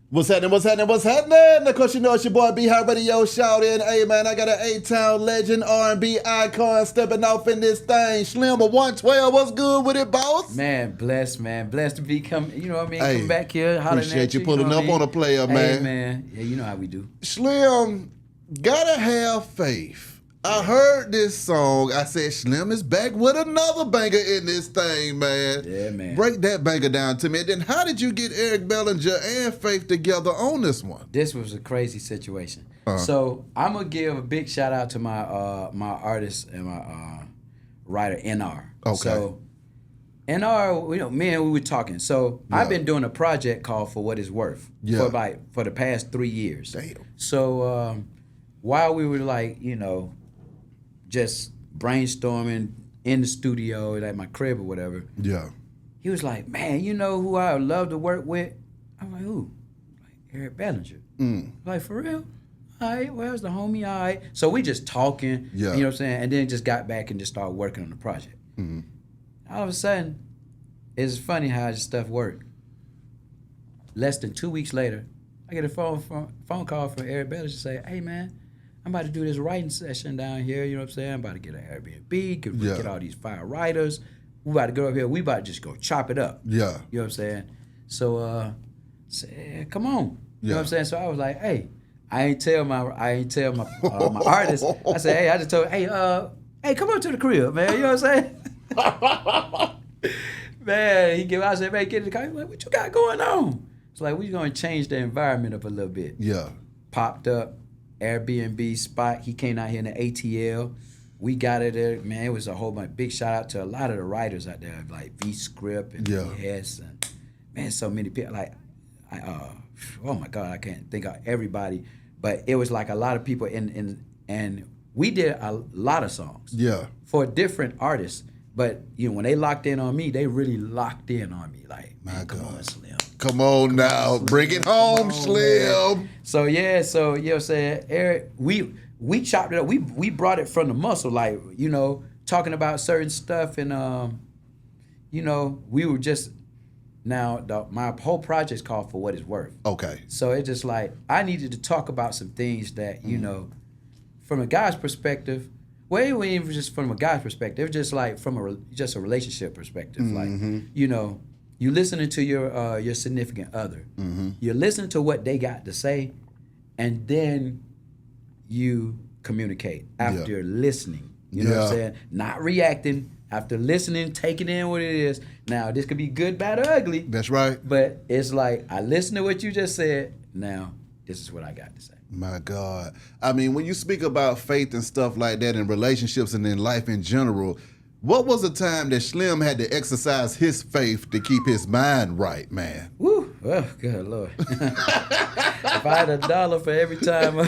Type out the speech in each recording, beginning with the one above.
What's happening? What's happening? What's happening? Of course, you know it's your boy B High Radio. Shout in, hey man, I got an A-Town legend, R&B icon stepping off in this thing. Slim of 112, what's good with it, boss? Man, blessed to be coming. You know what I mean? Hey, Come back here, hollering appreciate at you pulling up on a player, man. Hey man, yeah, you know how we do. Slim, gotta have faith. I heard this song. I said, Slim is back with another banger in this thing, man. Yeah, man. Break that banger down to me. And then how did you get Eric Bellinger and Faith together on this one? This was a crazy situation. So I'm gonna give a big shout out to my my artist and my writer NR. Okay. So NR, you know, me and we were talking. So I've been doing a project called For What It's Worth for the past 3 years. Damn. So while we were like, you know, just brainstorming in the studio at my crib or whatever. Yeah. He was like, man, you know who I would love to work with? I'm like, who? Like Eric Bellinger. Like, for real? All right, where's the homie? All right. So we just talking, you know what I'm saying? And then just got back and just started working on the project. All of a sudden, it's funny how this stuff worked. Less than 2 weeks later, I get a phone call from Eric Bellinger to say, hey man, I'm about to do this writing session down here, you know what I'm saying? I'm about to get an Airbnb, get all these fire writers. We about to go up here, we about to just go chop it up. Yeah. You know what I'm saying? So, say, come on. You know what I'm saying? So I was like, hey, I ain't tell my my artist. I said, hey, I just told, hey, come up to the crib, man. You know what I'm saying? Man, I said, man, get in the car. He's like, what you got going on? It's like, we're going to change the environment up a little bit. Yeah. Popped up. Airbnb spot. He came out here in the ATL. We got it there, man. It was a whole bunch. Big shout out to a lot of the writers out there, like V Script and VS, and man, so many people. Like, oh my God, I can't think of everybody, but it was like a lot of people and we did a lot of songs. Yeah. For different artists, but you know when they locked in on me, they really locked in on me. Like, man, come on, Slim. Come on now, bring it home, Slim. Man. So you know what I'm saying, Eric, we chopped it up. We brought it from the muscle, like, you know, talking about certain stuff, and you know, we were just my whole project's called For What It's Worth. Okay. So it's just like I needed to talk about some things that, you know, from a guy's perspective. Well, it wasn't even just from a guy's perspective. It was just like from a relationship perspective. Like, you know, you listening to your significant other. You're listening to what they got to say, and then you communicate after listening. You know what I'm saying? Not reacting. After listening, taking in what it is. Now, this could be good, bad, or ugly. That's right. But it's like, I listened to what you just said. Now, this is what I got to say. My God. I mean, when you speak about faith and stuff like that in relationships and in life in general, what was the time that Slim had to exercise his faith to keep his mind right, man? Woo! Oh, good Lord. If I had $1 for every time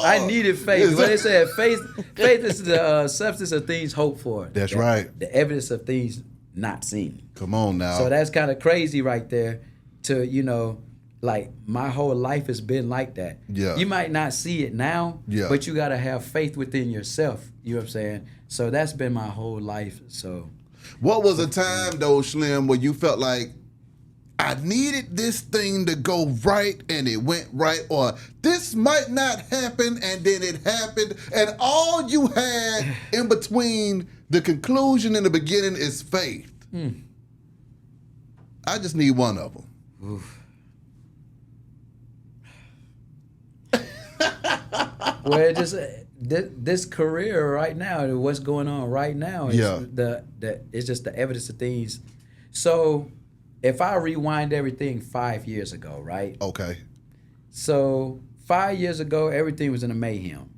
I needed faith. What they said, faith is the substance of things hoped for. That's right. The evidence of things not seen. Come on now. So that's kind of crazy right there to, you know, like my whole life has been like that. Yeah. You might not see it now, but you got to have faith within yourself. You know what I'm saying? So that's been my whole life. So, what was a time though, Slim, where you felt like I needed this thing to go right and it went right, or this might not happen and then it happened, and all you had in between the conclusion and the beginning is faith? I just need one of them. Oof. Well, just this career right now, what's going on right now, is it's just the evidence of things. So if I rewind everything 5 years ago, right? Okay. So 5 years ago, everything was in a mayhem.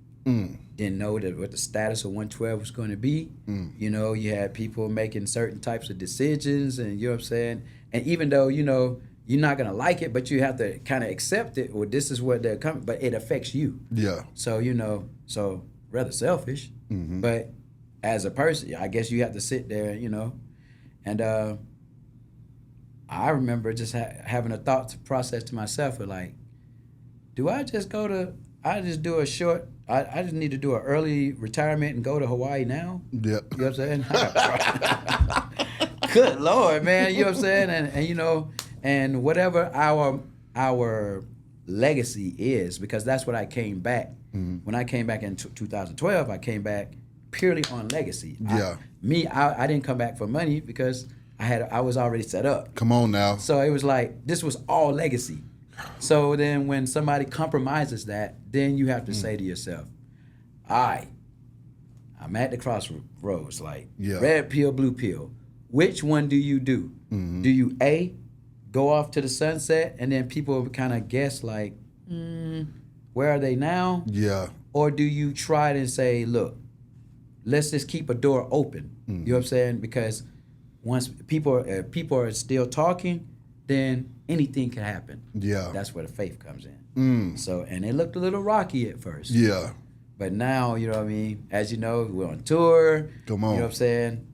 Didn't know what the status of 112 was going to be. You know, you had people making certain types of decisions, and you know what I'm saying? And even though, you know, you're not going to like it, but you have to kind of accept it, or this is what they're coming, but it affects you. Yeah. So, you know, rather selfish, but as a person, I guess you have to sit there, you know, and I remember just having a thought to process to myself of like, do I just I just need to do an early retirement and go to Hawaii now? Yeah. You know what I'm saying? Good Lord, man. You know what I'm saying? And you know, and whatever our legacy is, because that's what I came back. When I came back in 2012, I came back purely on legacy. Yeah. I didn't come back for money because I was already set up. Come on now. So it was like, this was all legacy. So then when somebody compromises that, then you have to say to yourself, all right, I'm at the crossroads, like red pill, blue pill. Which one do you do? Do you A, go off to the sunset, and then people kind of guess like, where are they now? Yeah. Or do you try it and say, look, let's just keep a door open? You know what I'm saying? Because once people are still talking, then anything can happen. Yeah. That's where the faith comes in. So, and it looked a little rocky at first. Yeah. But now, you know what I mean? As you know, we're on tour. Come on. You know what I'm saying?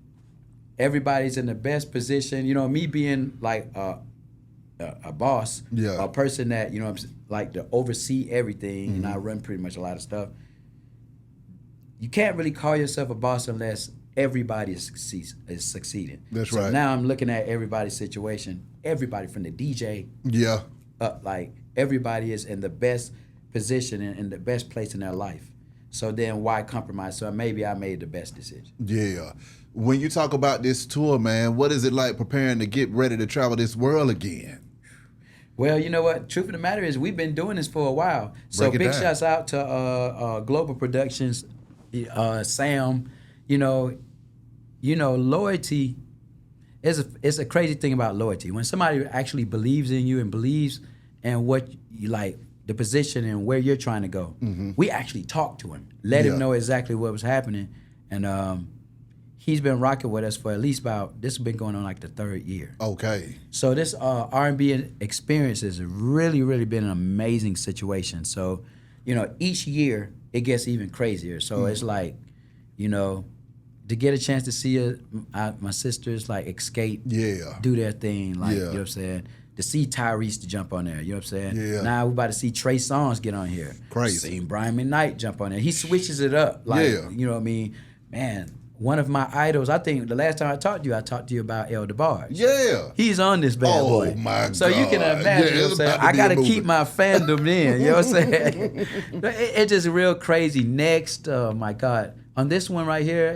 Everybody's in the best position. You know, me being like a boss, a person that, you know, like to oversee everything, and I run pretty much a lot of stuff. You can't really call yourself a boss unless everybody is succeeding. That's so right. Now I'm looking at everybody's situation. Everybody from the DJ up, like everybody is in the best position and in the best place in their life. So then why compromise? So maybe I made the best decision. Yeah. When you talk about this tour, man, what is it like preparing to get ready to travel this world again? Well, you know what? Truth of the matter is, we've been doing this for a while. So big shouts out to Global Productions, Sam. You know, loyalty is a crazy thing about loyalty. When somebody actually believes in you and believes in what you like, the position and where you're trying to go, we actually talked to him, let him know exactly what was happening, and he's been rocking with us for at least this has been going on like the 3rd year. Okay. So this R&B experience has really, really been an amazing situation. So, you know, each year it gets even crazier. So it's like, you know, to get a chance to see my sisters like escape, do their thing, like, you know what I'm saying? To see Tyrese to jump on there, you know what I'm saying? Yeah. Now we're about to see Trey Songz get on here. Crazy. Seeing Brian McKnight jump on there. He switches it up. Like, you know what I mean? Man, one of my idols, I think the last time I talked to you about El DeBarge. Yeah. He's on this bad boy. Oh, my God. So you can imagine, you know what I'm saying? I got to keep my fandom in, you know what I'm saying? It's just real crazy. Next, oh my God. On this one right here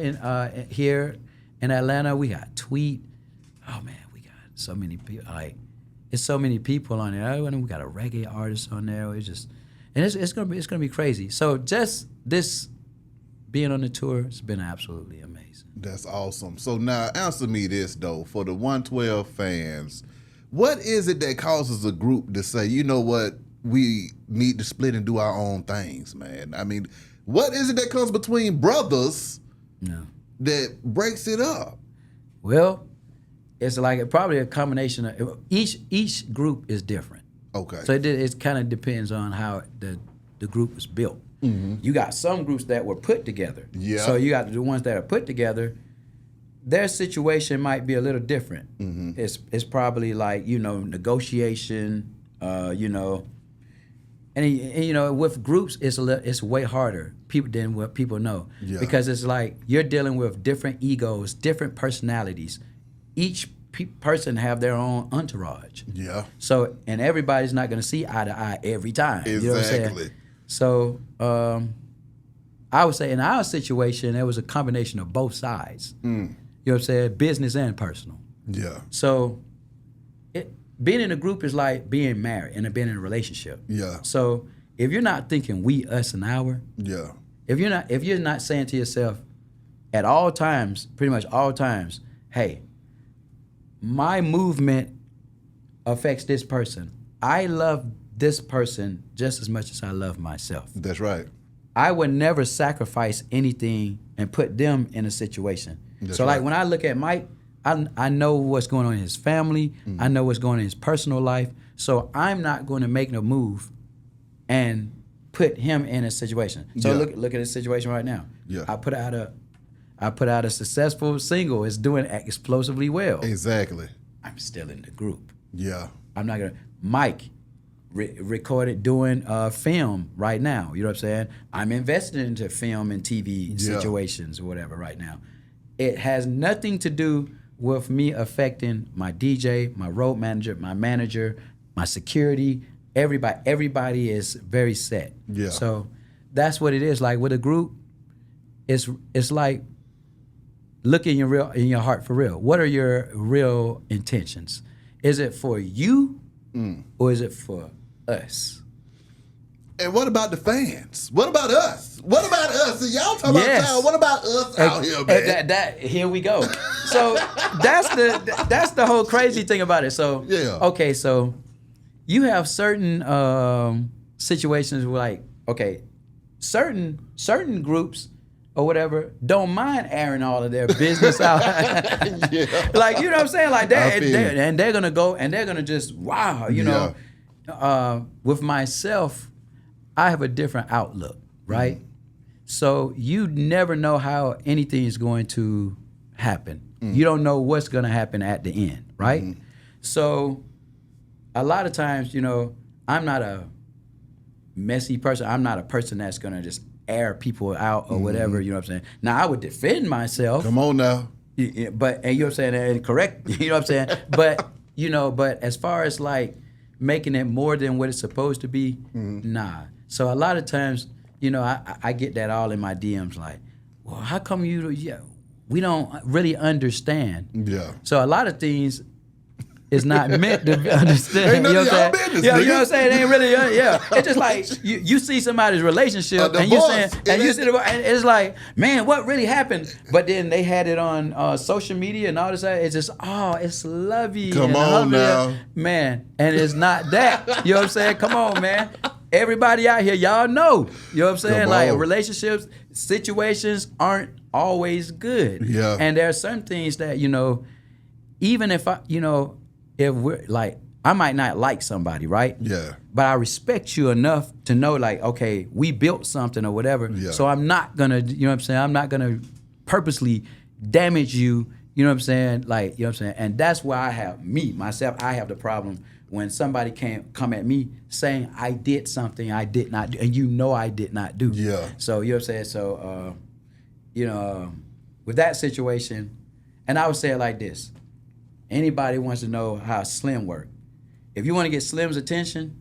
in Atlanta, we got Tweet. Oh man, we got so many people. Like, it's so many people on there. We got a reggae artist on there. It's gonna be crazy. So just this being on the tour, it's been absolutely amazing. That's awesome. So now answer me this though, for the 112 fans, what is it that causes a group to say, you know what, we need to split and do our own things, man? I mean, what is it that comes between brothers that breaks it up? Well, it's like probably a combination of each group is different. Okay. So it kind of depends on how the group was built. You got some groups that were put together. Yeah. So you got the ones that are put together. Their situation might be a little different. It's probably like, you know, negotiation. You know, and you know, with groups it's way harder than what people know, because it's like you're dealing with different egos, different personalities. Each person have their own entourage. Yeah. So, and everybody's not going to see eye to eye every time. Exactly. You know what I'm saying? So, I would say in our situation, there was a combination of both sides. You know what I'm saying? Business and personal. Yeah. So, being in a group is like being married and being in a relationship. Yeah. So, if you're not thinking we, us, and our. Yeah. If you're not saying to yourself at all times, pretty much all times, hey, my movement affects this person. I love this person just as much as I love myself. That's right. I would never sacrifice anything and put them in a situation. That's so like when I look at Mike, I know what's going on in his family. I know what's going on in his personal life. So I'm not going to make no move and put him in a situation. So look at his situation right now. Yeah. I put out a successful single. It's doing explosively well. Exactly. I'm still in the group. Yeah. I'm not gonna. Mike recorded doing film right now. You know what I'm saying? I'm invested into film and TV situations or whatever right now. It has nothing to do with me affecting my DJ, my road manager, my manager, my security, everybody is very set. Yeah. So that's what it is. Like with a group, it's like look in your heart for real. What are your real intentions? Is it for you or is it for us? And what about the fans? What about us? What about us? And y'all talking about y'all. What about us out here, man? Here we go. So that's the whole crazy thing about it. So okay, so you have certain situations where like, okay, certain groups or whatever don't mind airing all of their business out. Like, you know what I'm saying? Like and they're gonna go and they're gonna just you know. With myself, I have a different outlook, right? So you never know how anything is going to happen. You don't know what's going to happen at the end, right? So a lot of times, you know, I'm not a messy person. I'm not a person that's going to just air people out or whatever, you know what I'm saying? Now, I would defend myself. Come on now. But, and you know what I'm saying, and correct, you know what I'm saying? But, you know, but as far as like making it more than what it's supposed to be, nah. So a lot of times, you know, I get that all in my DMs like, well, how come we don't really understand? Yeah. So a lot of things is not meant to be understood. You know what I'm saying? You know what I'm saying? It ain't really, It's just like you see somebody's relationship and you saying, and you see and it's like, man, what really happened? But then they had it on social media and all this. It's just, it's lovey. Come on now, man. And it's not that. You know what I'm saying? Come on, man. Everybody out here, y'all know. You know what I'm saying? Like relationships, situations aren't always good. Yeah. And there are certain things that, you know, even if if we're like, I might not like somebody, right? Yeah. But I respect you enough to know, like, okay, we built something or whatever. Yeah. So I'm not gonna, you know what I'm saying? I'm not gonna purposely damage you. You know what I'm saying? Like, you know what I'm saying? And that's why I have I have the problem when somebody come at me saying I did something I did not do, and you know I did not do. Yeah. So you know what I'm saying? So with that situation, and I would say it like this. Anybody wants to know how Slim worked. If you want to get Slim's attention,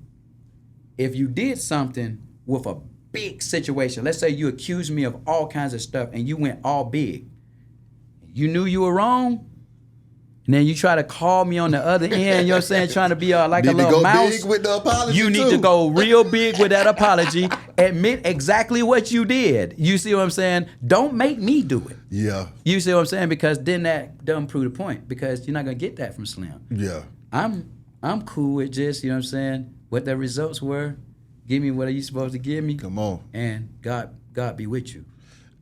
if you did something with a big situation, let's say you accused me of all kinds of stuff and you went all big. You knew you were wrong, and then you try to call me on the other end, you know what I'm saying, trying to be like a little mouse. Big with the apology you need to go real big with that apology. Admit exactly what you did. You see what I'm saying? Don't make me do it. Yeah. You see what I'm saying? Because then that doesn't prove the point, because you're not going to get that from Slim. Yeah. I'm cool with just, you know what I'm saying, what the results were. Give me what are you supposed to give me. Come on. And God be with you.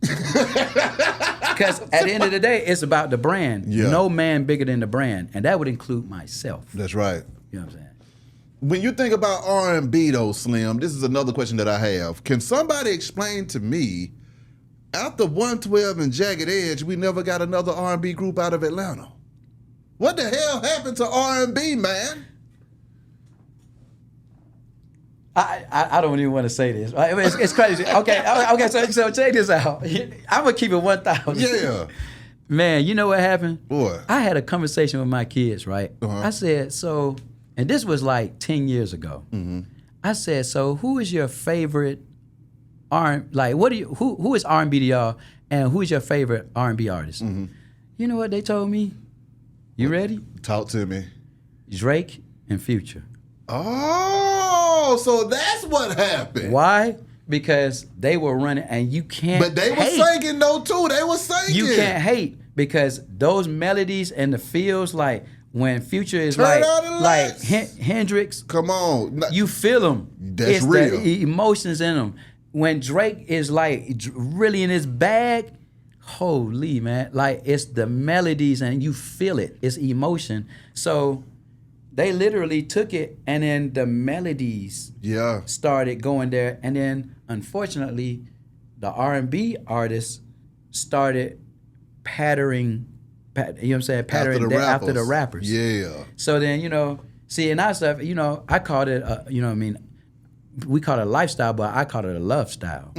Because at the end of the day, it's about the brand. Yeah. No man bigger than the brand. And that would include myself. That's right. You know what I'm saying? When you think about R&B though, Slim, this is another question that I have. Can somebody explain to me, after 112 and Jagged Edge, we never got another R&B group out of Atlanta? What the hell happened to R&B, man? I don't even want to say this. It's crazy. Okay. So check this out. I'm gonna keep it 1,000. Yeah. Man, you know what happened? What? I had a conversation with my kids, right? I said, so, and this was like 10 years ago. Mm-hmm. I said, so who is your favorite who is R&B to y'all, and who is your favorite R&B artist? Mm-hmm. You know what they told me? You ready? Talk to me. Drake and Future. Oh, so that's what happened. Why? Because they were running, and you can't. But they were singing though too. They were singing. You can't hate, because those melodies and the feels, like when Future is like Hendrix. Come on, you feel them. That's real. The emotions in them. When Drake is like really in his bag, holy man, like it's the melodies and you feel it. It's emotion. So they literally took it, and then the melodies started going there. And then, unfortunately, the R&B artists started patterning, you know what I'm saying, patterning after the rappers. Yeah. So then, and our stuff, I called it, we call it a lifestyle, but I call it a love style.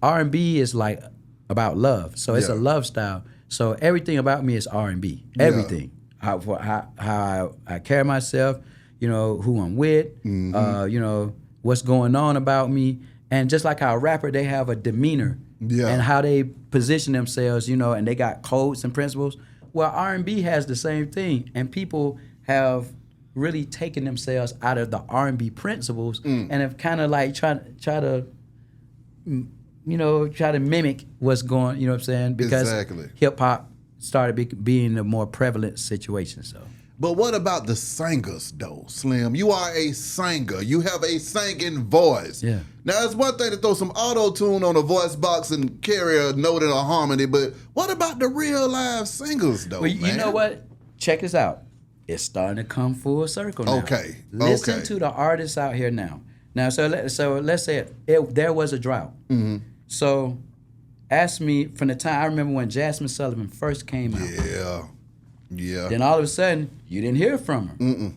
R&B is like about love. So it's a love style. So everything about me is R&B. Everything. How I carry myself, you know, who I'm with, you know, what's going on about me. And just like our rapper, they have a demeanor and how they position themselves, you know, and they got codes and principles. Well, R&B has the same thing, and people have really taken themselves out of the R&B principles and have kind of like try to mimic what's going, you know what I'm saying? Because hip hop started being a more prevalent situation. So. But what about the singers, though, Slim? You are a singer. You have a singing voice. Yeah. Now, it's one thing to throw some auto-tune on a voice box and carry a note and a harmony, but what about the real live singers, though, well, man? You know what? Check this out. It's starting to come full circle now. Okay. Listen to the artists out here now. Now, so let's say there was a drought. So ask me from the time, I remember when Jasmine Sullivan first came out. Yeah. Then all of a sudden, you didn't hear from her.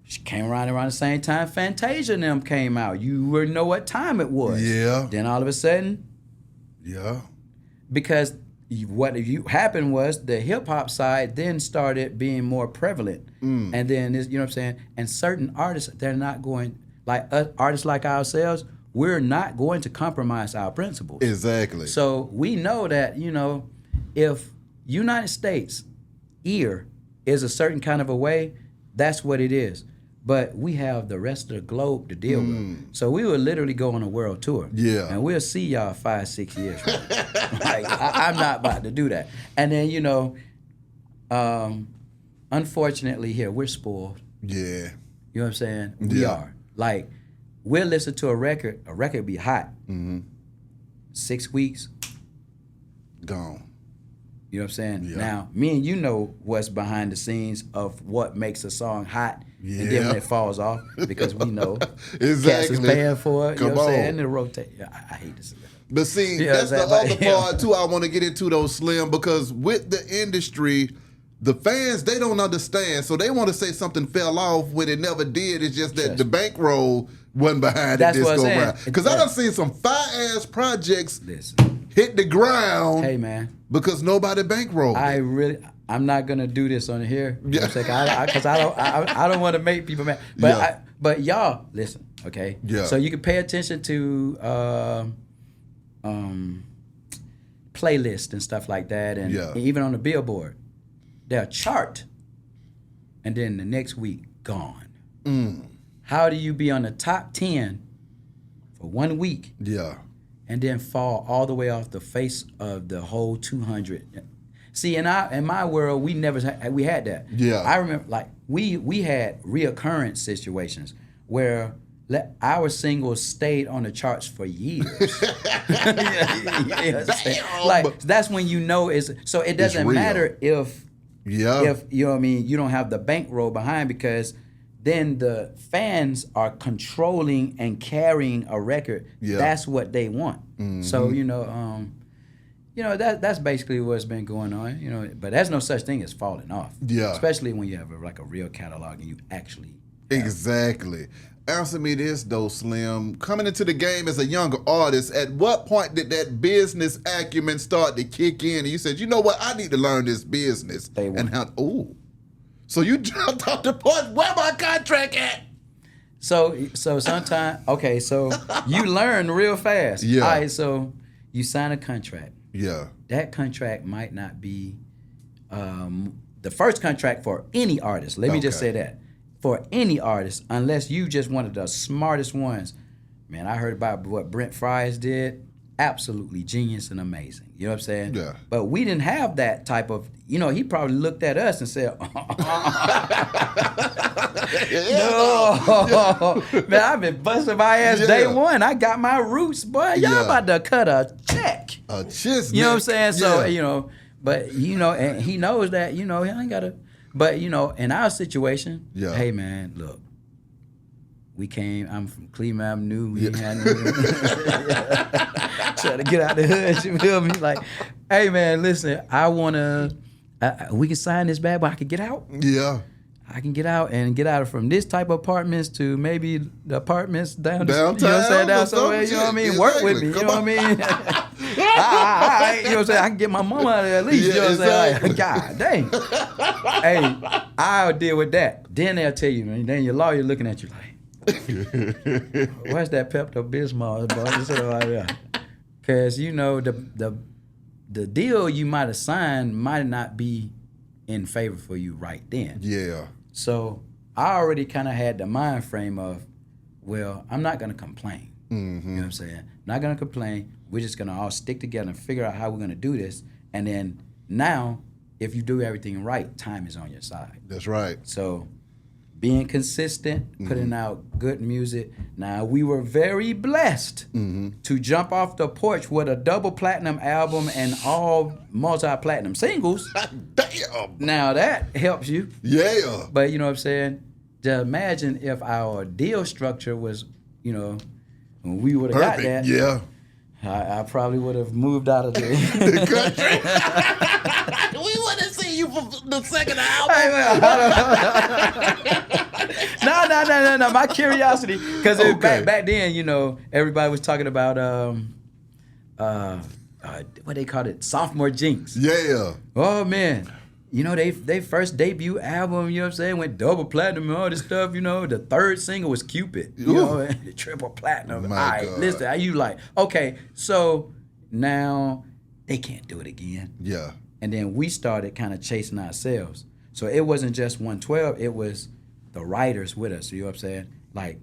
She came around the same time Fantasia and them came out. You wouldn't know what time it was. Yeah. Then all of a sudden. Yeah. Because what happened was the hip hop side then started being more prevalent. And then, you know what I'm saying? And certain artists, they're not going, like artists like ourselves, we're not going to compromise our principles. Exactly. So we know that, you know, if United States ear is a certain kind of a way, that's what it is. But we have the rest of the globe to deal with. So we will literally go on a world tour. Yeah. And we'll see y'all 5-6 years from now. Like, I'm not about to do that. And then, you know, unfortunately here, we're spoiled. Yeah. You know what I'm saying? We are. Like, we'll listen to a record be hot. 6 weeks. Gone. You know what I'm saying? Yeah. Now, me and you know what's behind the scenes of what makes a song hot, and then when it falls off, because we know cats is paying for it. You know what I'm saying? And it rotate. I hate this. But see, that's the other part too I want to get into though, Slim, because with the industry, the fans, they don't understand. So they want to say something fell off when it never did. It's just that the bankroll wasn't behind it this go around. Because I done seen some fire-ass projects hit the ground. Hey, man. Because nobody bankrolled. I'm not gonna do this on here. You know what I'm saying? Because I don't want to make people mad. But but y'all listen, okay? Yeah. So you can pay attention to playlists and stuff like that, and even on the Billboard, they'll chart, and then the next week gone. How do you be on the top 10 for 1 week? Yeah. And then fall all the way off the face of the whole 200. See, in my world, we had that. Yeah. I remember, like, we had reoccurrence situations where our singles stayed on the charts for years. Like, that's when you know so it doesn't matter if you know what I mean, you don't have the bankroll behind, because then the fans are controlling and carrying a record. That's what they want. So, you know, that's basically what's been going on. You know, but there's no such thing as falling off. Yeah. Especially when you have a real catalog and you actually exactly. Answer me this though, Slim. Coming into the game as a younger artist, at what point did that business acumen start to kick in? And you said, you know what, I need to learn this business. And how? So you jumped off the point. Where my contract at? So sometimes, okay, so you learn real fast. Yeah. All right, so you sign a contract. Yeah. That contract might not be the first contract for any artist. Let me just say that. For any artist, unless you just one of the smartest ones. Man, I heard about what Brent Fries did. Absolutely genius and amazing. You know what I'm saying? Yeah. But we didn't have that type of, you know, he probably looked at us and said, no. Man, I've been busting my ass day one. I got my roots, boy. Y'all about to cut a check. A chismet. You know what I'm saying? So, you know, but, you know, and he knows that, you know, he ain't got to, but, you know, in our situation, hey, man, look. I'm from Cleveland Avenue. We had trying to get out the hood. You feel me? Like, hey man, listen, I wanna. We can sign this bad, but I can get out. Yeah. I can get out and get out from this type of apartments to maybe the apartments downtown. You know what I'm saying? Down somewhere. You know what I mean? Work with me. You know what I mean? I, you know what I'm saying? I can get my mama out of there at least. Yeah, You know what I'm saying? exactly. God dang. Hey, I'll deal with that. Then they'll tell you, and then your lawyer looking at you like, what's that Pepto-Bismol? Because, you know, the deal you might have signed might not be in favor for you right then. Yeah. So I already kind of had the mind frame of, well, I'm not going to complain. Mm-hmm. You know what I'm saying? Not going to complain. We're just going to all stick together and figure out how we're going to do this. And then now, if you do everything right, time is on your side. That's right. So being consistent, putting out good music. Now, we were very blessed to jump off the porch with a double platinum album and all multi-platinum singles. Damn. Now, that helps you. Yeah. But, you know what I'm saying? Just imagine if our deal structure was, you know, when we would have got that. Yeah. I probably would have moved out of the country. We would have seen you for the second album. Hey, man, no. My curiosity, because back then, you know, everybody was talking about what they called it, sophomore jinx. Yeah. Oh man, you know they first debut album, you know what I'm saying, went double platinum and all this stuff. You know, the third single was Cupid. You know, and the triple platinum. My all right, God. listen, are you like, okay, so now they can't do it again. Yeah. And then we started kind of chasing ourselves. So it wasn't just 112, it was the writers with us, you know what I'm saying? Like,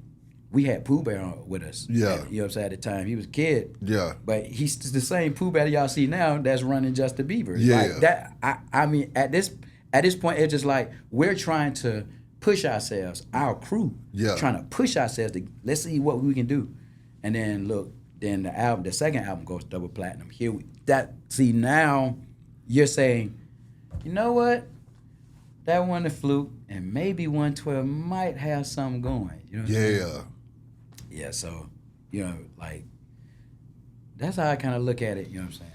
we had Pooh Bear with us. Yeah. You know what I'm saying, at the time. He was a kid. Yeah. But he's the same Pooh Bear y'all see now that's running Justin Bieber. Yeah. Like that, I mean, at this point, it's just like, we're trying to push ourselves, our crew, trying to push ourselves to, let's see what we can do. And then, look, then the second album goes double platinum. Now, you're saying, you know what? That one a fluke, and maybe 112 might have something going. You know what I'm saying? Yeah, so, you know, like, that's how I kind of look at it, you know what I'm saying?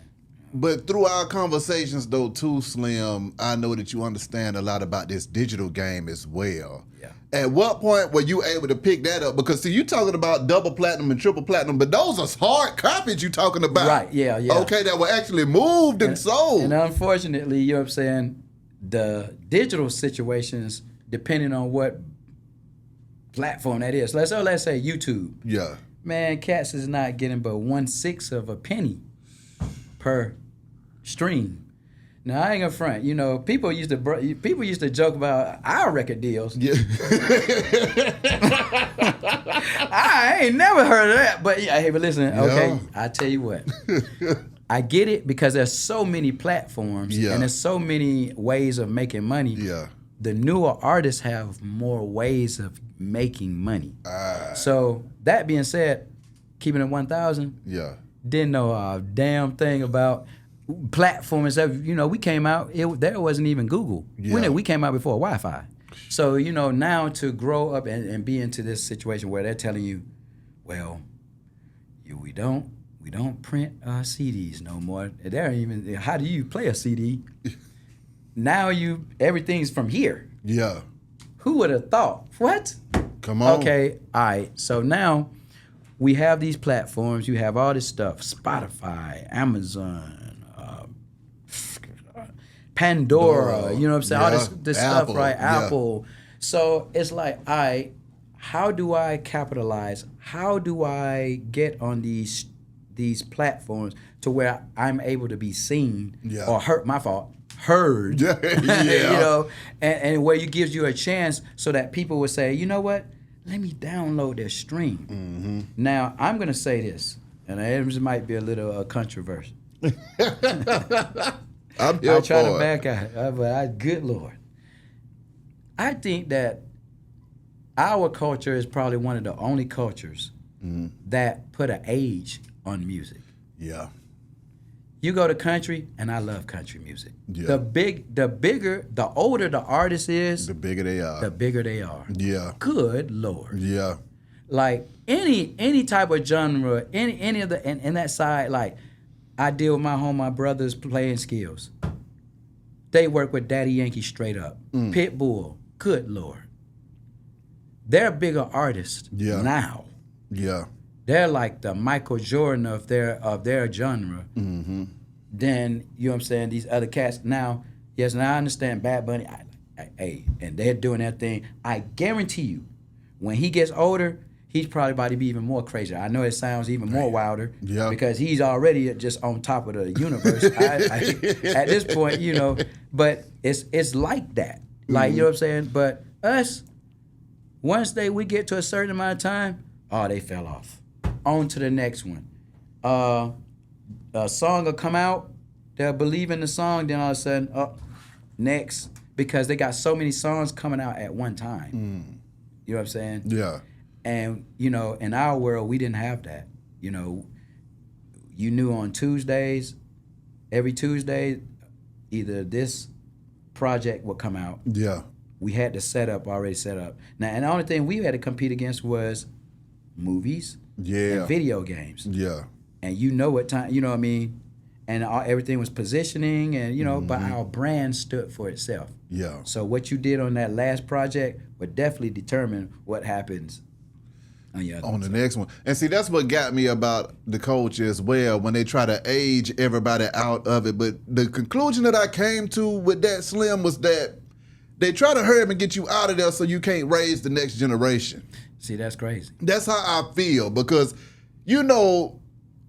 But through our conversations, though, too, Slim, I know that you understand a lot about this digital game as well. Yeah. At what point were you able to pick that up? Because, see, you talking about double platinum and triple platinum, but those are hard copies you talking about. Right, yeah. Okay, that were actually moved and sold. And unfortunately, you know what I'm saying, the digital situations, depending on what platform that is. Let's say YouTube. Yeah. Man, cats is not getting but 1/6 of a penny per stream. Now I ain't gonna front. You know, people used to joke about our record deals. Yeah. I ain't never heard of that. But yeah, hey, but listen, okay, I tell you what. I get it because there's so many platforms and there's so many ways of making money. Yeah. The newer artists have more ways of making money. So that being said, keeping it 1,000. Yeah. Didn't know a damn thing about platforms. You know, we came out, there wasn't even Google. Yeah. We came out before Wi-Fi. So, you know, now to grow up and be into this situation where they're telling you, well, we don't print CDs no more. They're even, how do you play a CD? Now everything's from here. Yeah. Who would have thought? What? Come on. Okay, all right. So now we have these platforms. You have all this stuff: Spotify, Amazon, Pandora. You know what I'm saying? All this Apple, stuff, right? yeah. Apple. So it's like, all right, how do I capitalize? How do I get on these platforms to where I'm able to be seen or heard? Yeah. You know, and where it gives you a chance so that people would say, you know what? Let me download their stream. Mm-hmm. Now, I'm going to say this, and it might be a little controversial. I'm here I try for to it. back out, but good Lord. I think that our culture is probably one of the only cultures that put an age on music. Yeah. You go to country, and I love country music. Yeah. The older the artist is, The bigger they are. the bigger they are. Yeah. Good Lord. Yeah. Like any type of genre, any of the and that side, like I deal with my brothers' playing skills. They work with Daddy Yankee straight up. Pitbull, good Lord. They're bigger artists now Yeah. they're like the Michael Jordan of their genre. Mm-hmm. Then you know what I'm saying. These other cats now, yes, now I understand Bad Bunny. Hey, and they're doing their thing. I guarantee you, when he gets older, he's probably about to be even more crazy. I know it sounds even more wilder because he's already just on top of the universe at this point, you know. But it's like that, like you know what I'm saying. But us, once we get to a certain amount of time, they fell off. On to the next one. A song will come out, they'll believe in the song, then all of a sudden, next. Because they got so many songs coming out at one time. You know what I'm saying? Yeah. And, you know, in our world, we didn't have that. You know, you knew on Tuesdays, every Tuesday, either this project would come out. Yeah. We had the setup already set up. Now, and the only thing we had to compete against was movies and video games. Yeah. And you know what time, you know what I mean? And everything was positioning and, you know, but our brand stood for itself. Yeah. So what you did on that last project would definitely determine what happens on the next one. And see, that's what got me about the culture as well, when they try to age everybody out of it. But the conclusion that I came to with that, Slim, was that they try to hurry up and get you out of there so you can't raise the next generation. See, that's crazy. That's how I feel, because, you know,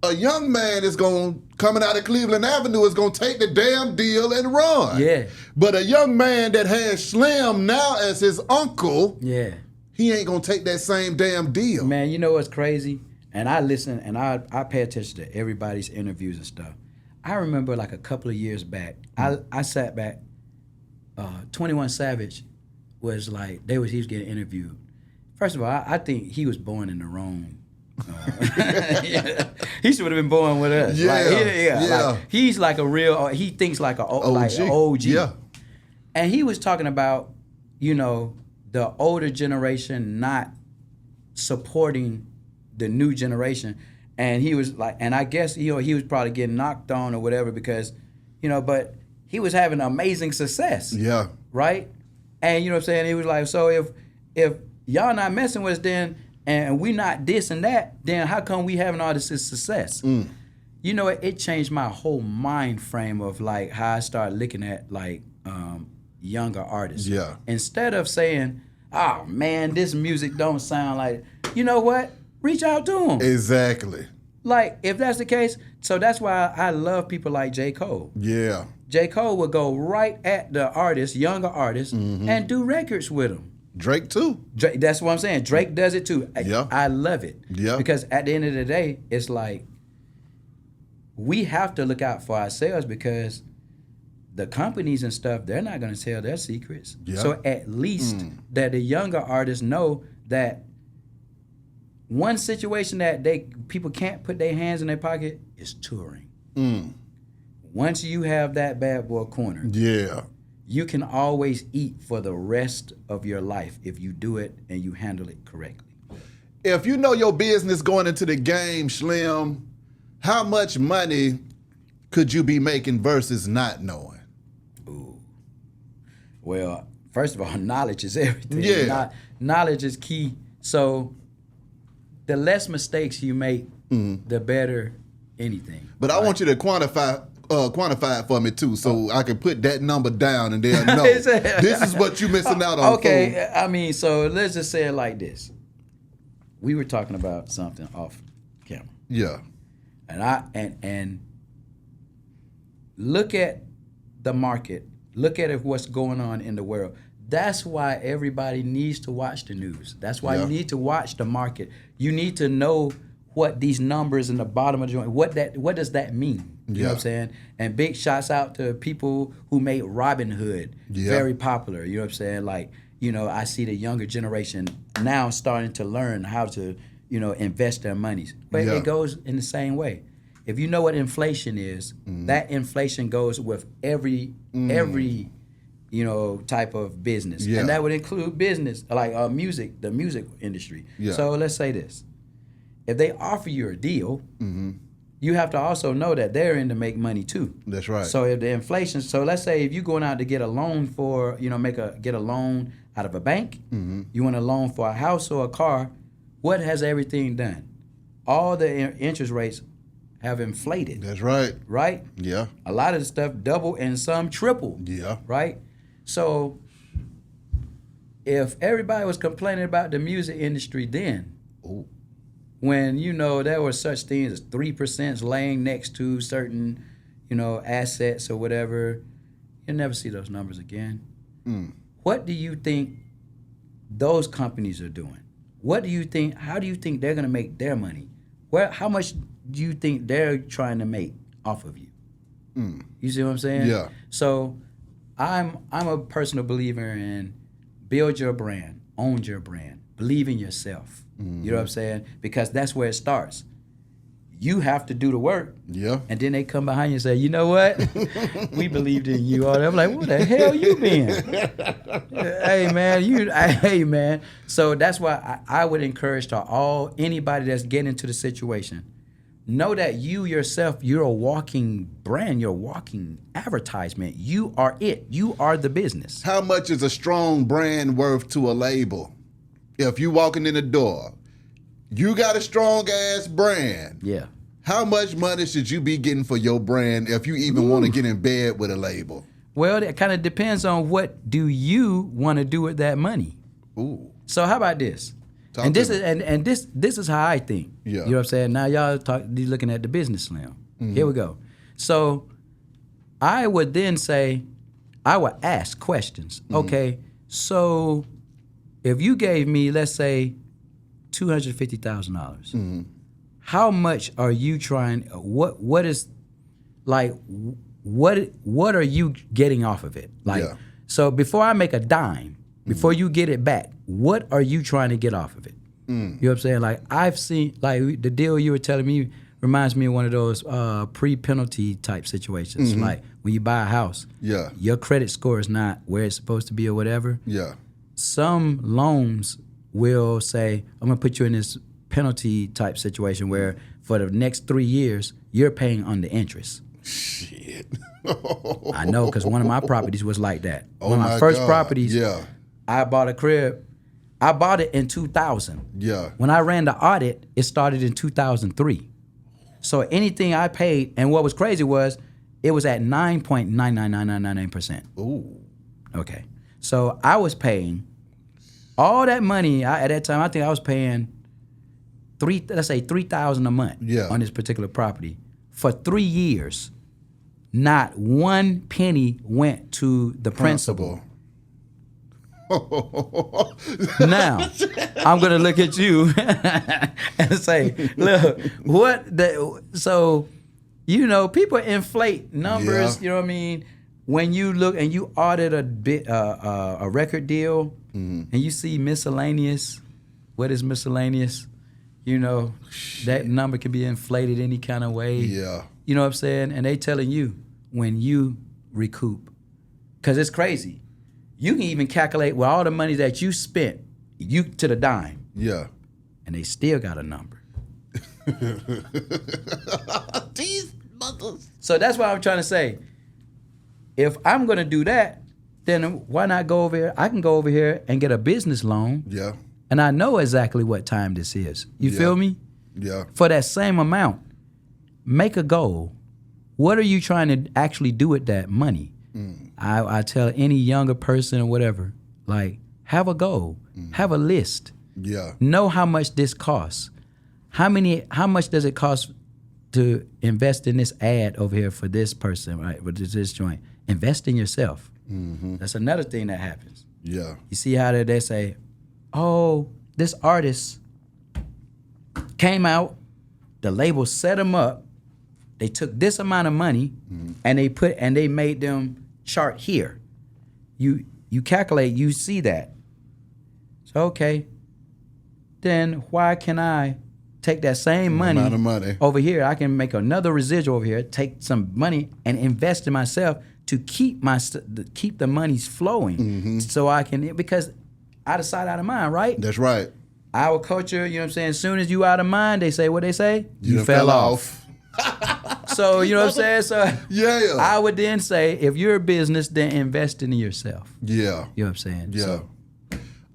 a young man is coming out of Cleveland Avenue is going to take the damn deal and run. Yeah. But a young man that has Slim now as his uncle, he ain't going to take that same damn deal. Man, you know what's crazy? And I listen and I pay attention to everybody's interviews and stuff. I remember like a couple of years back, I sat back, 21 Savage was like, he was getting interviewed. First of all, I think he was born in the wrong. He should have been born with us. Like, he's like a real. He thinks like an OG. Yeah. And he was talking about, you know, the older generation not supporting the new generation, and he was like, and I guess he was probably getting knocked on or whatever because, you know, but he was having amazing success. Yeah. Right. And you know what I'm saying? He was like, so if y'all not messing with us then. And we not this and that, then how come we having all this success? You know, it changed my whole mind frame of like how I started looking at like younger artists. Yeah. Instead of saying, oh man, this music don't sound like, you know what? Reach out to them. Exactly. Like if that's the case, so that's why I love people like J. Cole. Yeah. J. Cole would go right at the artists, younger artists, and do records with them. Drake too. That's what I'm saying. Drake does it too. I love it. Yeah. Because at the end of the day, it's like we have to look out for ourselves because the companies and stuff, they're not going to tell their secrets. Yeah. So at least that the younger artists know that one situation that people can't put their hands in their pocket is touring. Once you have that bad boy cornered. Yeah. You can always eat for the rest of your life if you do it and you handle it correctly. If you know your business going into the game, Slim, how much money could you be making versus not knowing? Ooh. Well, first of all, knowledge is everything. Yeah. Knowledge is key. So the less mistakes you make, the better anything. But I want you to quantify it for me too, so I can put that number down and they'll know this is what you're missing out on. Okay, I mean, so let's just say it like this. We were talking about something off camera. Yeah. And look at the market. Look at what's going on in the world. That's why everybody needs to watch the news. That's why you need to watch the market. You need to know what these numbers in the bottom of the joint, what does that mean? You know what I'm saying? And big shouts out to people who made Robin Hood very popular. You know what I'm saying? Like, you know, I see the younger generation now starting to learn how to, you know, invest their monies. But it goes in the same way. If you know what inflation is, that inflation goes with every you know, type of business. And that would include business, like music, the music industry. So let's say this. If they offer you a deal, you have to also know that they're in to make money too. That's right. So if the inflation, so let's say if you're going out to get a loan for, you know, get a loan out of a bank, you want a loan for a house or a car, what has everything done? all the interest rates have inflated. That's right. Right? Yeah. A lot of the stuff double and some triple. Yeah. Right? So if everybody was complaining about the music industry then, Ooh. when, there were such things as 3% laying next to certain, assets or whatever, you'll never see those numbers again. What do you think those companies are doing? How do you think they're going to make their money? How much do you think they're trying to make off of you? You see what I'm saying? Yeah. So I'm a personal believer in build your brand, own your brand, believe in yourself. You know what I'm saying? Because that's where it starts. You have to do the work. Yeah. And then they come behind you and say, you know what? We believed in you. I'm like, what the hell you been? Hey, man. So that's why I would encourage anybody that's getting into the situation, know that you yourself, you're a walking brand, you're a walking advertisement. You are it. You are the business. How much is a strong brand worth to a label? If you walking in the door, you got a strong ass brand. Yeah. How much money should you be getting for your brand if you even want to get in bed with a label? Well, it kind of depends on what do you want to do with that money. Ooh. So how about this? This is how I think. Yeah. You know what I'm saying? Now y'all looking at the business slam. Here we go. So I would then say, I would ask questions. Okay, so if you gave me, let's say, $250,000, how much are you trying? What are you getting off of it? So before I make a dime, before you get it back, what are you trying to get off of it? You know what I'm saying? Like I've seen, the deal you were telling me reminds me of one of those pre-penalty type situations. Like when you buy a house, your credit score is not where it's supposed to be or whatever. Yeah. Some loans will say, I'm gonna put you in this penalty type situation where for the next 3 years, you're paying on the interest. Shit. I know, because one of my properties was like that. One of my my first God. properties, Yeah. I bought a crib. I bought it in 2000. Yeah. When I ran the audit, it started in 2003. So anything I paid, and what was crazy was, it was at 9.99999%. Ooh. Okay. So I was paying all that money. At that time, I think I was paying $3,000 a month on this particular property for 3 years. Not one penny went to the principal. Now, I'm gonna look at you and say, look, so people inflate numbers, you know what I mean? When you look and you audit a record deal and you see miscellaneous, what is miscellaneous? That number can be inflated any kind of way. Yeah. You know what I'm saying? And they telling you when you recoup. Because it's crazy. You can even calculate with all the money that you spent, you to the dime. Yeah. And they still got a number. These mothers. So that's what I'm trying to say. If I'm going to do that, then why not go over here? I can go over here and get a business loan. Yeah. And I know exactly what time this is. You feel me? Yeah. For that same amount, make a goal. What are you trying to actually do with that money? I tell any younger person or whatever, have a goal, have a list. Yeah. Know how much this costs. How much does it cost to invest in this ad over here for this person, right? With this joint. Invest in yourself. That's another thing that happens. Yeah. You see how they say, oh, this artist came out, the label set him up, they took this amount of money and they made them chart here. You calculate, you see that. So okay, then why can I take that same Amount of money over here? I can make another residual over here, take some money and invest in myself to keep the monies flowing, so I can, because out of sight, out of mind, right? That's right. Our culture, you know what I'm saying? As soon as you out of mind, they say what they say? You fell off. So, you know what I'm saying? So Yeah. I would then say, if you're a business, then invest in yourself. Yeah. You know what I'm saying? Yeah.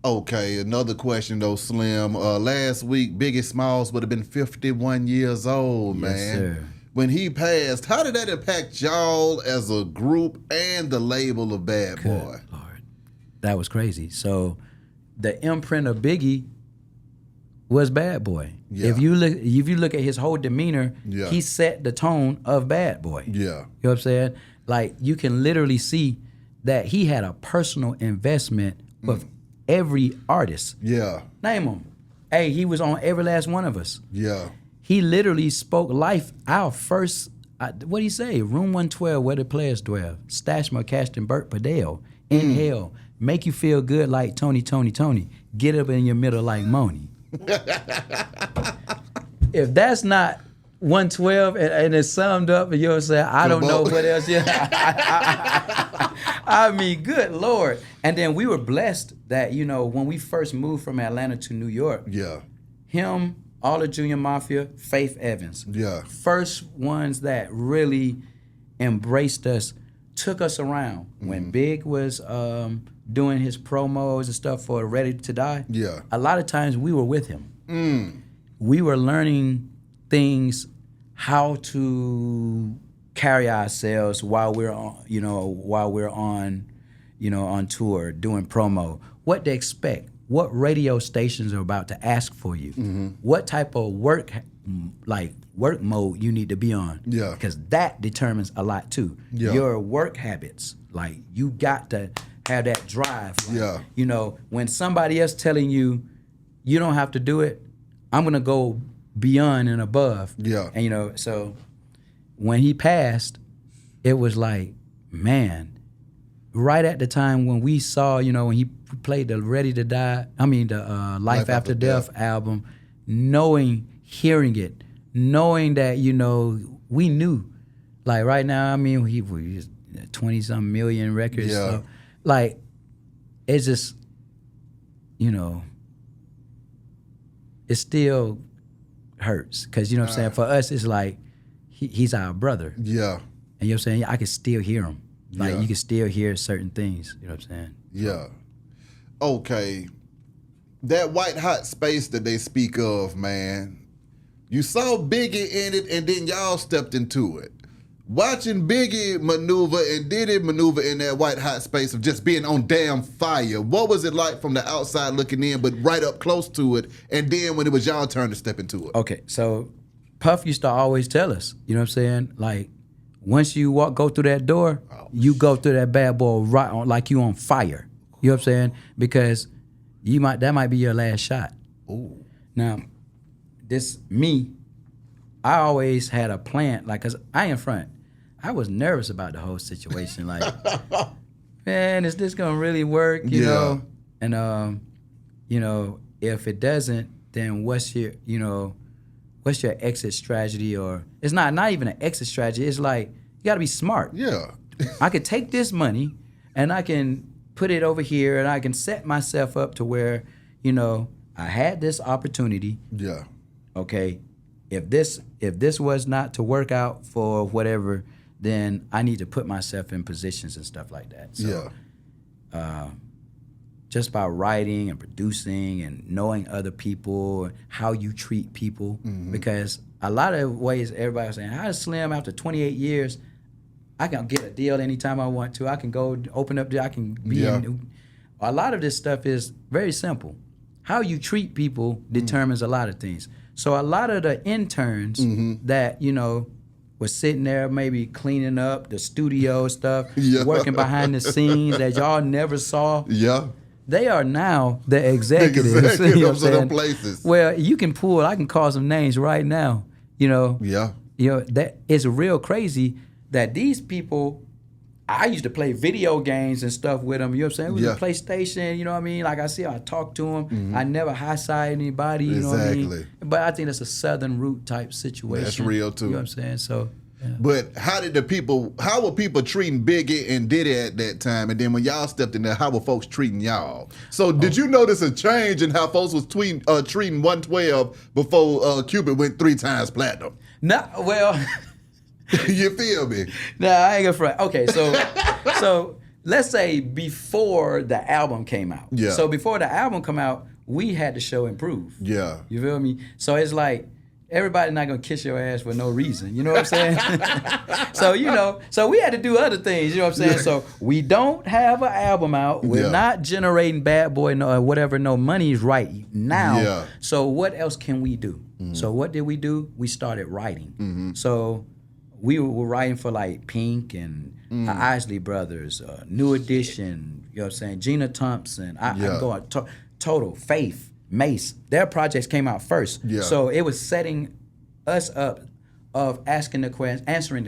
Okay, another question though, Slim. Last week, Biggie Smalls would have been 51 years old, man. Yes, sir. When he passed, how did that impact y'all as a group and the label of Bad Good Boy? Lord. That was crazy. So the imprint of Biggie was Bad Boy. Yeah. If you look at his whole demeanor, Yeah. he set the tone of Bad Boy. Yeah. You know what I'm saying? Like, you can literally see that he had a personal investment with every artist. Yeah. Name him. Hey, he was on every last one of us. Yeah. He literally spoke life. Our first, what did he say? Room 112, where the players dwell. Stashma, Cashton, Burt, Padale. Inhale. Make you feel good like Tony. Get up in your middle like Moni. If that's not 112 and it's summed up, you know what I'm saying? I don't know what else. Yeah. I mean, good Lord. And then we were blessed that, you know, when we first moved from Atlanta to New York, Yeah. him, all the Junior Mafia, Faith Evans. Yeah. First ones that really embraced us, took us around. When Big was doing his promos and stuff for Ready to Die, Yeah. a lot of times we were with him. We were learning things, how to carry ourselves while we're on, on tour, doing promo, what to expect, what radio stations are about to ask for you, what type of work mode you need to be on. Yeah. Because that determines a lot too. Yeah. Your work habits, like, you got to have that drive. Like, Yeah. you know, when somebody else telling you, you don't have to do it, I'm gonna go beyond and above. Yeah. And, you know, so when he passed, it was like, man, right at the time when we saw, you know, when he played the Life After Death album, hearing it, knowing that, you know, we knew, like, right now, I mean, he was 20-something million records. Yeah. So, like, it's just, you know, it still hurts. Because, you know what I'm saying, for us, it's like, he's our brother. Yeah. And you know what I'm saying? I can still hear him. Like, Yeah. you can still hear certain things. You know what I'm saying? Yeah. Okay. That white hot space that they speak of, man. You saw Biggie in it, and then y'all stepped into it. Watching Biggie maneuver and Diddy maneuver in that white hot space of just being on damn fire, what was it like from the outside looking in, but right up close to it, and then when it was y'all turn to step into it? Okay, so Puff used to always tell us, you know what I'm saying? Like, once you go through that door, you go through that bad boy right on, like you on fire. You know what I'm saying? Because that might be your last shot. Ooh. Now, I always had a plan, like, cause I in front. I was nervous about the whole situation. Like, man, is this gonna really work? You know? And you know, if it doesn't, then what's your exit strategy? Or it's not even an exit strategy. It's like, you gotta be smart. Yeah. I could take this money and I can put it over here and I can set myself up to where, you know, I had this opportunity. Yeah. Okay, if this was not to work out for whatever, then I need to put myself in positions and stuff like that. So, just by writing and producing and knowing other people, how you treat people, because a lot of ways everybody's saying, how is Slim after 28 years? I can get a deal anytime I want to. I can go open up. I can be in. A lot of this stuff is very simple. How you treat people determines a lot of things. So a lot of the interns that, you know, was sitting there maybe cleaning up the studio stuff, working behind the scenes that y'all never saw. Yeah. They are now the executives. Executives you know of them places. Well, you can I can call some names right now. You know. Yeah. You know, that it's real crazy that these people, I used to play video games and stuff with them. You know what I'm saying? It was a PlayStation, you know what I mean? Like, I talked to them. I never high-sided anybody, you know what I mean? But I think that's a Southern root type situation. That's real, too. You know what I'm saying? So, yeah. But how were people treating Biggie and Diddy at that time? And then when y'all stepped in there, how were folks treating y'all? So did you notice a change in how folks was treating 112 before Cupid went 3 times platinum? No, well... You feel me? Nah, I ain't gonna front. Okay, so let's say before the album came out. Yeah. So before the album come out, we had to show and prove. Yeah. You feel me? So it's like everybody not gonna kiss your ass for no reason. You know what I'm saying? So so we had to do other things. You know what I'm saying? Yeah. So we don't have an album out. We're not generating Bad Boy no whatever no money is right now. Yeah. So what else can we do? So what did we do? We started writing. So we were writing for like Pink and Isley Brothers, New Edition. You know what I'm saying? Gina Thompson. I go on Total, Faith, Mace. Their projects came out first. Yeah. So it was setting us up of answering the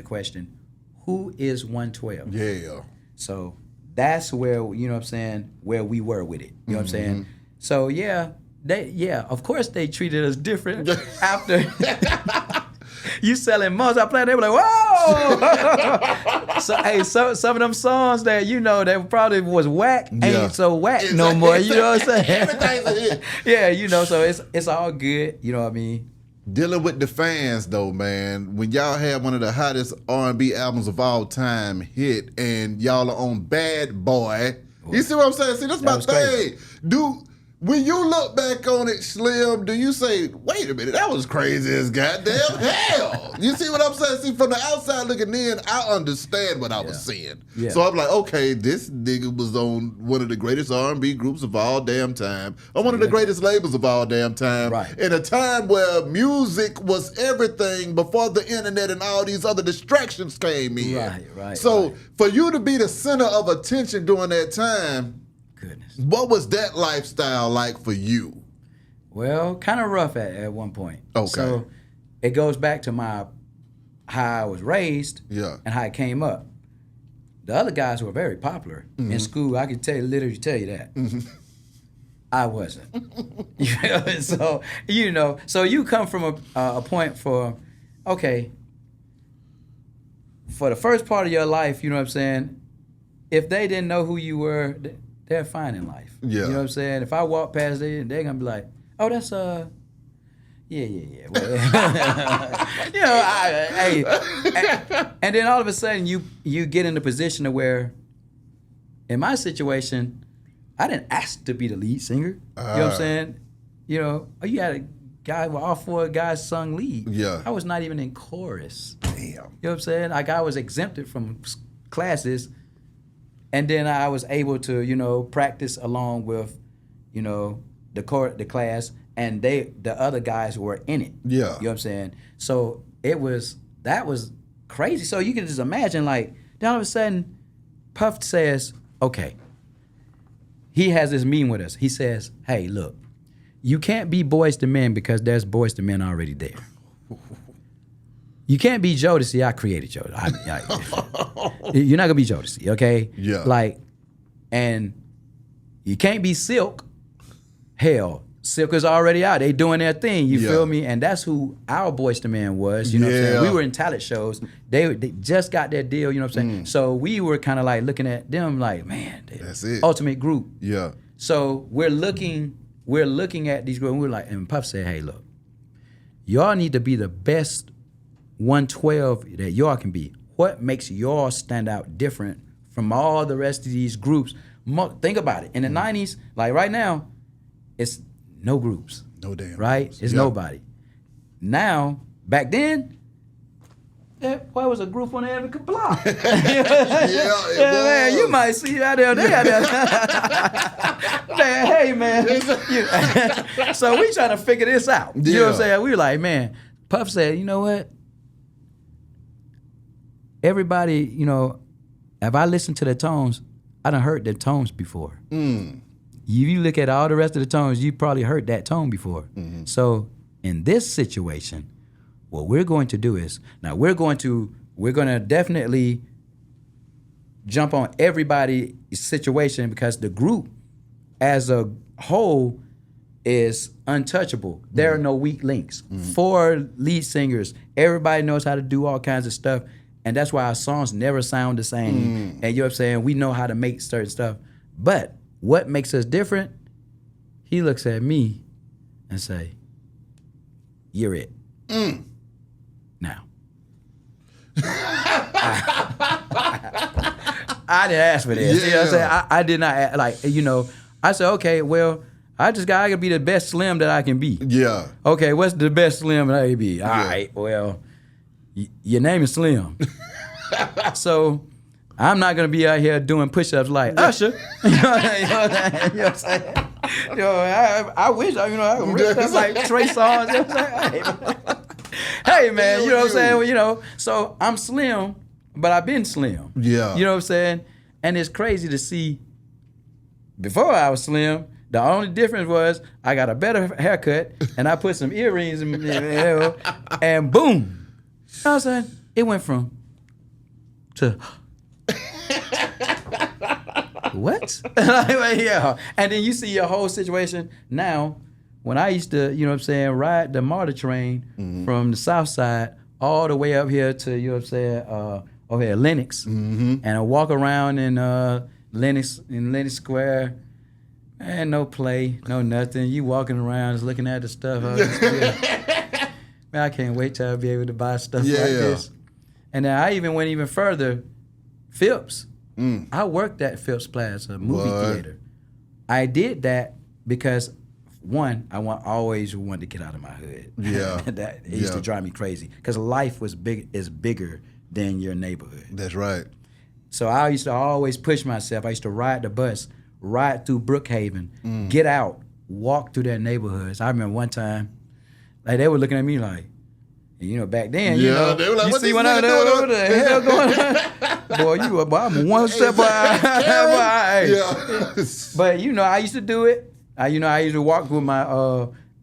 question, who is 112? Yeah. So that's where, you know what I'm saying, where we were with it. You know what I'm saying? So of course they treated us different after you selling multiplayer, they were like, whoa! So some of them songs that that probably was whack ain't so whack no more. You know what I'm saying? Everything's a hit. Yeah, so it's all good. You know what I mean? Dealing with the fans though, man. When y'all had one of the hottest R&B albums of all time hit, and y'all are on Bad Boy, you see what I'm saying? See, that's my thing. When you look back on it, Slim, do you say, wait a minute, that was crazy as goddamn hell? You see what I'm saying? See, from the outside looking in, I understand what I was seeing. Yeah. So I'm like, okay, this nigga was on one of the greatest R&B groups of all damn time, on one of the greatest labels of all damn time, in a time where music was everything before the internet and all these other distractions came in. Right. So for you to be the center of attention during that time, goodness. what was that lifestyle like for you? Well, kind of rough at one point. Okay. So it goes back to how I was raised and how I came up. The other guys were very popular in school. I could literally tell you that. I wasn't. So you come from a point for the first part of your life, you know what I'm saying? If they didn't know who you were, they're fine in life. Yeah. You know what I'm saying? If I walk past they're gonna be like, oh, that's Well, and then all of a sudden you get in the position of where, in my situation, I didn't ask to be the lead singer. You know what I'm saying? You had a guy where all four guys sung lead. Yeah. I was not even in chorus. Damn. You know what I'm saying? Like, I was exempted from classes. And then I was able to, practice along with, the class, and the other guys were in it. Yeah. You know what I'm saying? So that was crazy. So you can just imagine, like, then all of a sudden, Puff says, okay, he has this meeting with us. He says, hey, look, you can't be Boys to Men because there's Boys to Men already there. You can't be Jodeci. I created Jodeci. You're not gonna be Jodeci, okay? Yeah. Like, and you can't be Silk. Hell, Silk is already out. They doing their thing. You feel me? And that's who our Boys to Men was. You know what I'm saying? We were in talent shows. They just got their deal. You know what I'm saying? So we were kind of like looking at them like, man, that's it. Ultimate group. Yeah. So we're looking at these groups. And we're like, and Puff said, hey, look, y'all need to be the best 112 that y'all can be. What makes y'all stand out different from all the rest of these groups? Think about it. In the 90s, like right now, it's no groups. No damn right? groups. It's nobody. Now, back then, there was a group on every block. Man, you might see out there. They out there. Man, hey, man. So we trying to figure this out. You know what I'm saying? We were like, man, Puff said, you know what? Everybody, if I listen to the tones, I done heard the tones before. If you look at all the rest of the tones, you probably heard that tone before. So in this situation, what we're going to do is, now we're going to definitely jump on everybody's situation because the group as a whole is untouchable. There are no weak links. 4 lead singers. Everybody knows how to do all kinds of stuff. And that's why our songs never sound the same. And you know what I'm saying? We know how to make certain stuff. But what makes us different? He looks at me and say, you're it. Now. I didn't ask for this. You know what I'm saying? I did not, like, you know, I said, okay, well, I gotta be the best Slim that I can be. Yeah. Okay, what's the best Slim that I can be? All right, well, your name is Slim. So I'm not gonna be out here doing push-ups like Usher. You know what I'm saying? You know, I wish I could rip stuff like Trey Songz. You know what I'm saying? Hey man, you know what I'm saying? You know, so I'm slim, but I've been slim. Yeah. You know what I'm saying? And it's crazy to see. Before I was slim, the only difference was I got a better haircut and I put some earrings in, and boom. You know what I'm saying? It went from to what? Yeah. And then you see your whole situation now. When I used to, you know what I'm saying, ride the MARTA train from the south side all the way up here to, you know what I'm saying, over here at Lenox, and I walk around in Lenox Square, man, no play, no nothing. You walking around just looking at the stuff. Man, I can't wait till I be able to buy stuff like this. And then I even went even further, Phipps. I worked at Phipps Plaza movie theater. I did that because one, always wanted to get out of my hood. Yeah, that it used to drive me crazy because life is bigger than your neighborhood. That's right. So I used to always push myself. I used to ride the bus, ride through Brookhaven, get out, walk through their neighborhoods. I remember one time, like they were looking at me like, you know, back then, you know, they were like, you what see what the hell going on? Boy, I'm one step behind. Yeah. But you know, I used to do it. I used to walk with my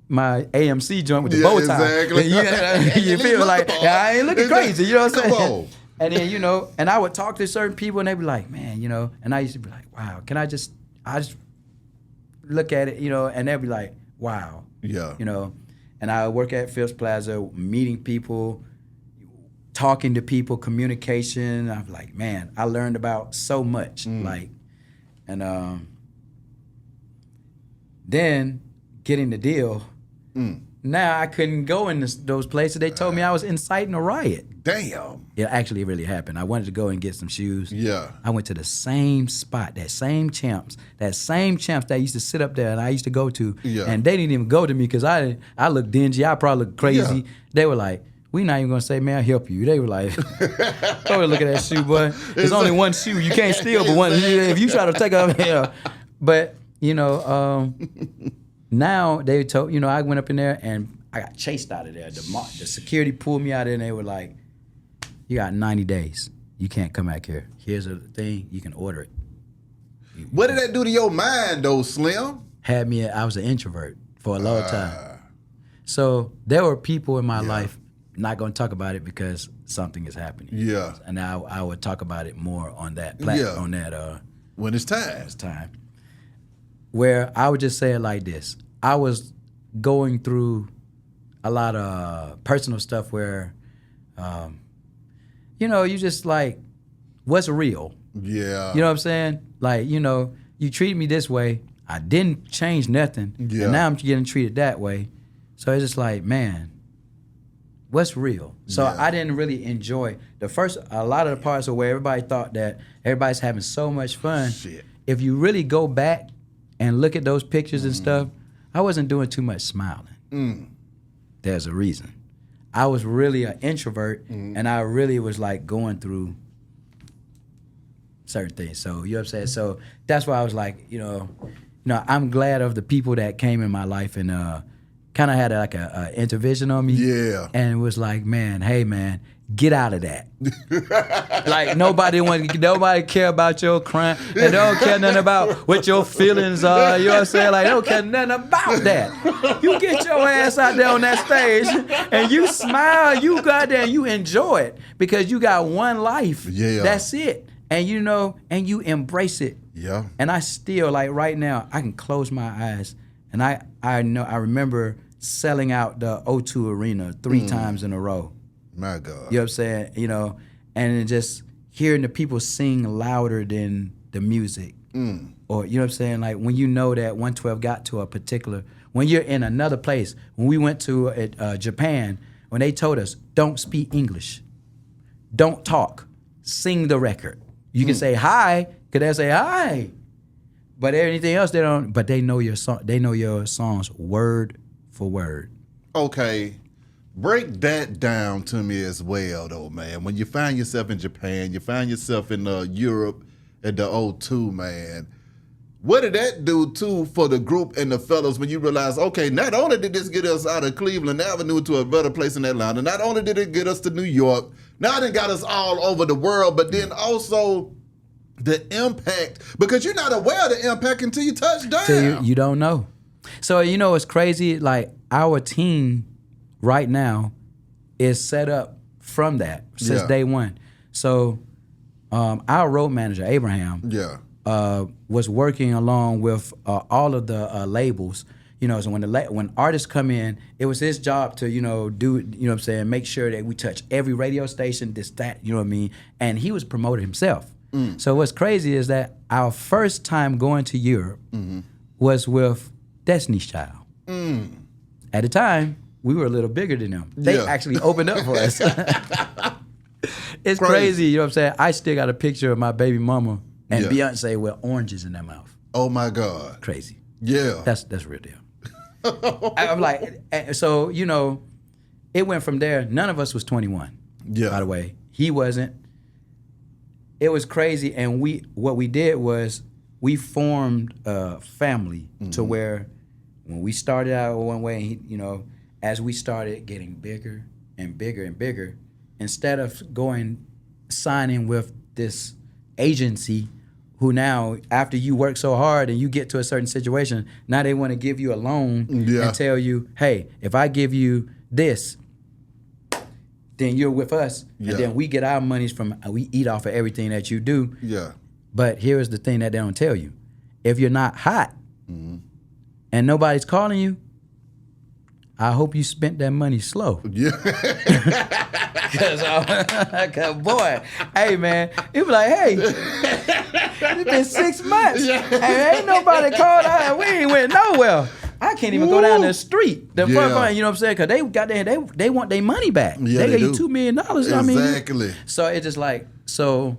my AMC joint with the bow tie. Exactly. You feel like I ain't looking crazy. You know what I'm saying? Come on. And then, you know, and I would talk to certain people and they'd be like, man, you know, and I used to be like, wow, can I just look at it, you know, and they'd be like, wow. Yeah. You know, and I would work at Phipps Plaza, meeting people, talking to people, communication. I'm like, man, I learned about so much. Like, and then getting the deal, now I couldn't go in those places. They told me I was inciting a riot. Damn. It actually really happened. I wanted to go and get some shoes. Yeah. I went to the same spot, that same champs that used to sit up there and I used to go to. Yeah. And they didn't even go to me because I looked dingy. I probably looked crazy. Yeah. They were like, we not even gonna say, man, I help you. They were like, go look at that shoe, boy. There's only one shoe. You can't steal but one. If you try to take up here. But, you know, now they told, you know, I went up in there and I got chased out of there. The security pulled me out of there and they were like, you got 90 days. You can't come back here. Here's a thing. You can order it. What did that do to your mind, though, Slim? I was an introvert for a long time. So there were people in my life, not going to talk about it because something is happening. Yeah. And I would talk about it more on that platform, on that. When it's time. It's time. Where I would just say it like this. I was going through a lot of personal stuff where, you know, you just like, what's real? Yeah. You know what I'm saying? Like, you know, you treat me this way. I didn't change nothing. Yeah. And now I'm getting treated that way. So it's just like, man, what's real? So I didn't really enjoy a lot of the parts of where everybody thought that everybody's having so much fun. Shit. If you really go back and look at those pictures and stuff, I wasn't doing too much smiling. There's a reason. I was really an introvert, and I really was like going through certain things. So you know what I'm saying? So that's why I was like, you know, I'm glad of the people that came in my life and kind of had like a intervention on me. Yeah. And it was like, man, hey man, get out of that. Like nobody care about your crime. They don't care nothing about what your feelings are. You know what I'm saying? Like they don't care nothing about that. You get your ass out there on that stage and you smile, you go out there and you enjoy it because you got one life. Yeah. That's it. And you know, and you embrace it. Yeah. And I still, like right now, I can close my eyes and I remember selling out the O2 Arena 3 times in a row. My God. You know what I'm saying? You know, and just hearing the people sing louder than the music. Or, you know what I'm saying? Like when you know that 112 got to a particular, when you're in another place, when we went to Japan, when they told us, don't speak English, don't talk, sing the record. You can say hi, because they'll say hi. But anything else, they don't. But they know your song. They know your songs word for word. Okay. Break that down to me as well, though, man. When you find yourself in Japan, you find yourself in Europe at the O2, man. What did that do, too, for the group and the fellas when you realize, okay, not only did this get us out of Cleveland Avenue to a better place in Atlanta, not only did it get us to New York, now it got us all over the world, but then also the impact, because you're not aware of the impact until you touch down. So you don't know. So, it's crazy, like, our team right now is set up from that since day one. So, our road manager, Abraham, was working along with all of the labels. So when artists come in, it was his job to, do, make sure that we touch every radio station, this, that, you know what I mean? And he was promoting himself. So what's crazy is that our first time going to Europe was with Destiny's Child. At the time, we were a little bigger than them. They actually opened up for us. It's crazy, you know what I'm saying? I still got a picture of my baby mama and Beyonce with oranges in their mouth. Oh my God. Crazy. Yeah. That's real deal. I'm like, so, it went from there. None of us was 21. Yeah. By the way. He wasn't. It was crazy, and what we did was we formed a family to where when we started out one way, as we started getting bigger and bigger and bigger, instead of signing with this agency who now, after you work so hard and you get to a certain situation, now they want to give you a loan and tell you, hey, if I give you this, then you're with us, and then we get our monies we eat off of everything that you do. Yeah. But here's the thing that they don't tell you. If you're not hot and nobody's calling you, I hope you spent that money slow. Yeah. Cause boy, hey man, it be like, hey, it's been 6 months. And ain't nobody called out. We ain't went nowhere. I can't even go down the street. You know what I'm saying? Cause they want their money back. Yeah, they gave you $2 million. Exactly. So it's just like, so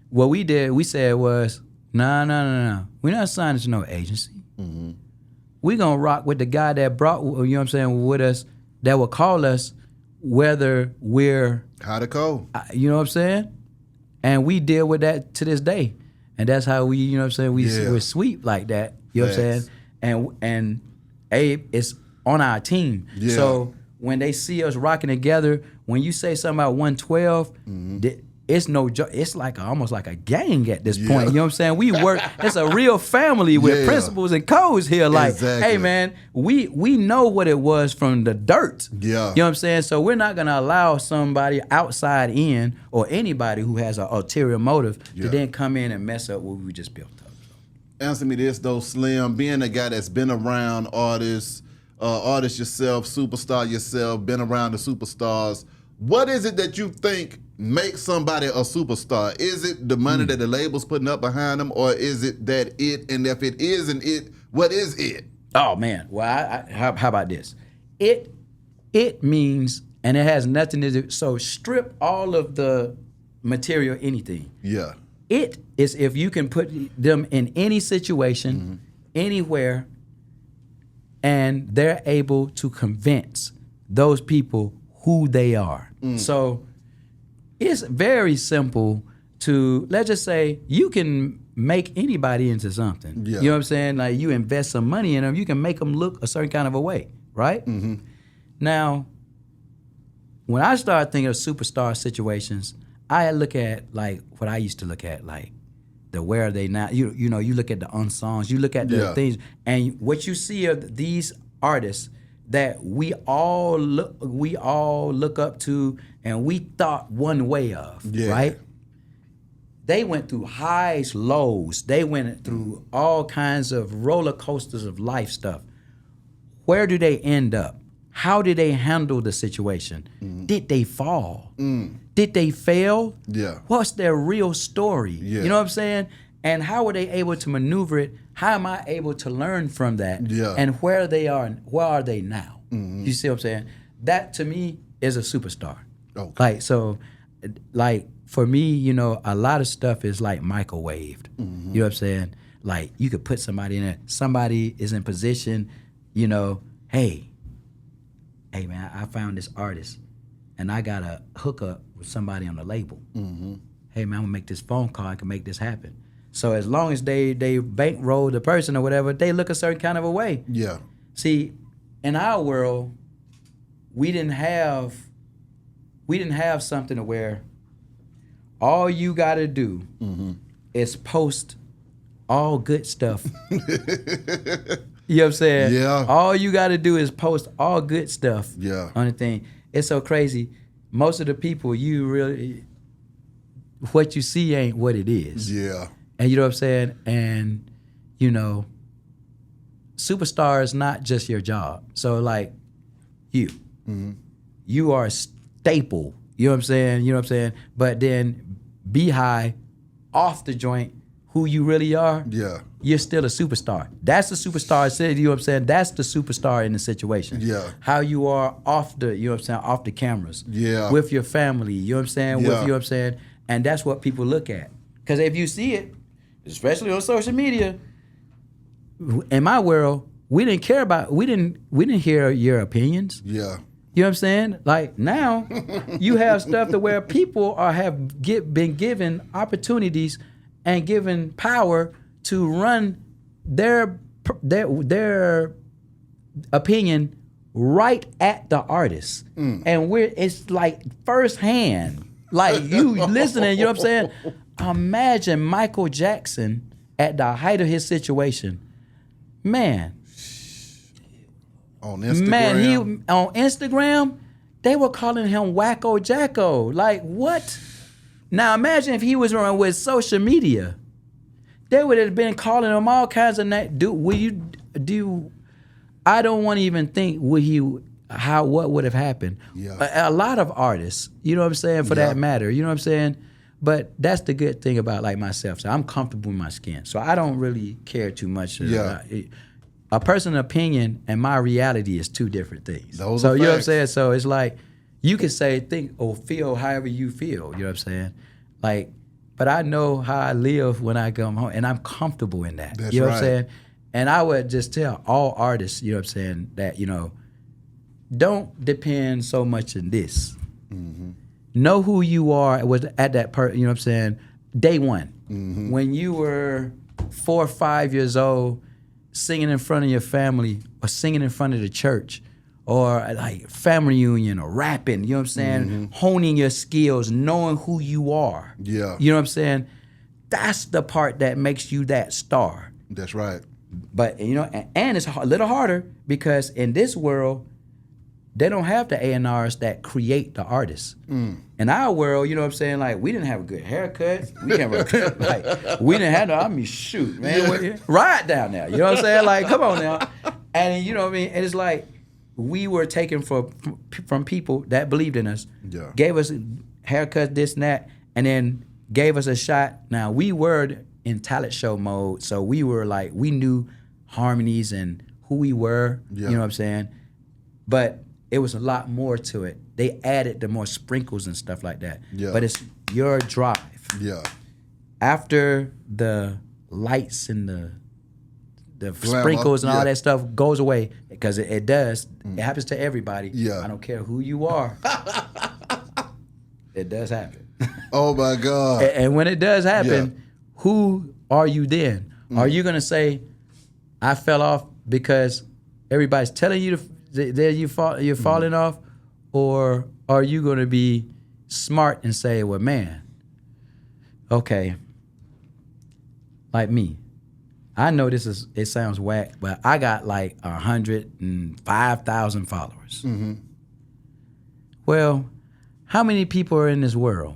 what we did, we said was, no. We're not signing to no agency. We gonna rock with the guy that brought, you know what I'm saying, with us, that will call us whether we're how to call. You know what I'm saying? And we deal with that to this day. And that's how we, you know what I'm saying, we're sweet like that. You know what I'm saying? And Abe is on our team. Yeah. So when they see us rocking together, when you say something about 112, it's no joke. It's like almost like a gang at this point. You know what I'm saying? We work. It's a real family with principles and codes here. Like, hey man, we know what it was from the dirt. Yeah. You know what I'm saying? So we're not gonna allow somebody outside in or anybody who has an ulterior motive to then come in and mess up what we just built up. Answer me this though, Slim. Being a guy that's been around artists yourself, superstar yourself, been around the superstars. What is it that you think makes somebody a superstar? Is it the money that the label's putting up behind them, or is it that it? And if it isn't it, what is it? Oh man, well, how about this? It means, and it has nothing to do. So strip all of the material, anything. Yeah. It is if you can put them in any situation, anywhere, and they're able to convince those people who they are. So it's very simple to, let's just say, you can make anybody into something. Yeah. You know what I'm saying? Like you invest some money in them, you can make them look a certain kind of a way, right? Now, when I start thinking of superstar situations, I look at like what I used to look at, like the where are they now? You know, you look at the unsongs, you look at the things, and what you see of these artists that we all look up to and we thought one way of, right? They went through highs, lows. They went through all kinds of roller coasters of life stuff. Where do they end up? How did they handle the situation? Did they fall? Did they fail? Yeah. What's their real story? Yeah. You know what I'm saying? And how were they able to maneuver it? How am I able to learn from that? Yeah. And where are they now? You see what I'm saying? That to me is a superstar. Okay. Like, so, like for me, you know, a lot of stuff is like microwaved. You know what I'm saying? Like you could put somebody in there. Somebody is in position, you know, hey man, I found this artist and I got a hookup with somebody on the label. Hey man, I'm gonna make this phone call, I can make this happen. So as long as they bankroll the person or whatever, they look a certain kind of a way. Yeah. See, in our world, we didn't have something to where all you gotta do is post all good stuff. You know what I'm saying? Yeah. All you gotta do is post all good stuff Yeah. on the thing. It's so crazy. Most of the people, what you see ain't what it is. Yeah. And you know what I'm saying? And, you know, superstar is not just your job. So like you are a staple. You know what I'm saying? You know what I'm saying? But then be high off the joint, who you really are. Yeah. You're still a superstar. That's the superstar. You know what I'm saying? That's the superstar in the situation. Yeah. How you are off the, you know what I'm saying, off the cameras. Yeah. With your family. You know what I'm saying? Yeah. With, you know what I'm saying? And that's what people look at. Because if you see it, especially on social media, in my world, we didn't hear your opinions. Yeah. You know what I'm saying? Like now, you have stuff to where people been given opportunities and given power to run their opinion right at the artist, and it's like firsthand. Like you listening, you know what I'm saying? Imagine Michael Jackson at the height of his situation. Man. On Instagram. Man, on Instagram, they were calling him Wacko Jacko. Like, what? Now imagine if he was running with social media. They would have been calling him all kinds of names. I don't want to even think what would have happened. Yeah. A lot of artists, you know what I'm saying, for that matter, you know what I'm saying? But that's the good thing about like myself. So I'm comfortable in my skin. So I don't really care too much. Yeah. A person's opinion and my reality is two different things. Those so are you know what I'm facts. saying? So it's like you can say, think, or feel however you feel. You know what I'm saying? Like, but I know how I live when I come home, and I'm comfortable in that. That's you know what right. I'm saying? And I would just tell all artists, you know what I'm saying, that, you know, don't depend so much on this. Know who you are was at that you know what I'm saying, day one. When you were 4 or 5 years old, singing in front of your family or singing in front of the church or like family reunion or rapping, you know what I'm saying? Honing your skills, knowing who you are. Yeah. You know what I'm saying? That's the part that makes you that star. That's right. But, you know, and it's a little harder because in this world, they don't have the A&Rs that create the artists. In our world, you know what I'm saying? Like, we didn't have a good haircut. We didn't have no, I mean, shoot, man. Ride down there. You know what I'm saying? Like, come on now. And you know what I mean? And it's like, we were taken from people that believed in us, gave us haircuts, this and that, and then gave us a shot. Now, we were in talent show mode, so we were like, we knew harmonies and who we were, you know what I'm saying? But it was a lot more to it. They added the more sprinkles and stuff like that. Yeah. But it's your drive. Yeah. After the lights and the Glamour, sprinkles and all yeah. that stuff goes away, because it does. It happens to everybody. Yeah. I don't care who you are. It does happen. Oh my God. And when it does happen, who are you then? Are you gonna say, I fell off because everybody's telling you that you're falling off, or are you gonna be smart and say, well, man, okay, like me, I know it sounds whack, but I got like 105,000 followers. Well, how many people are in this world?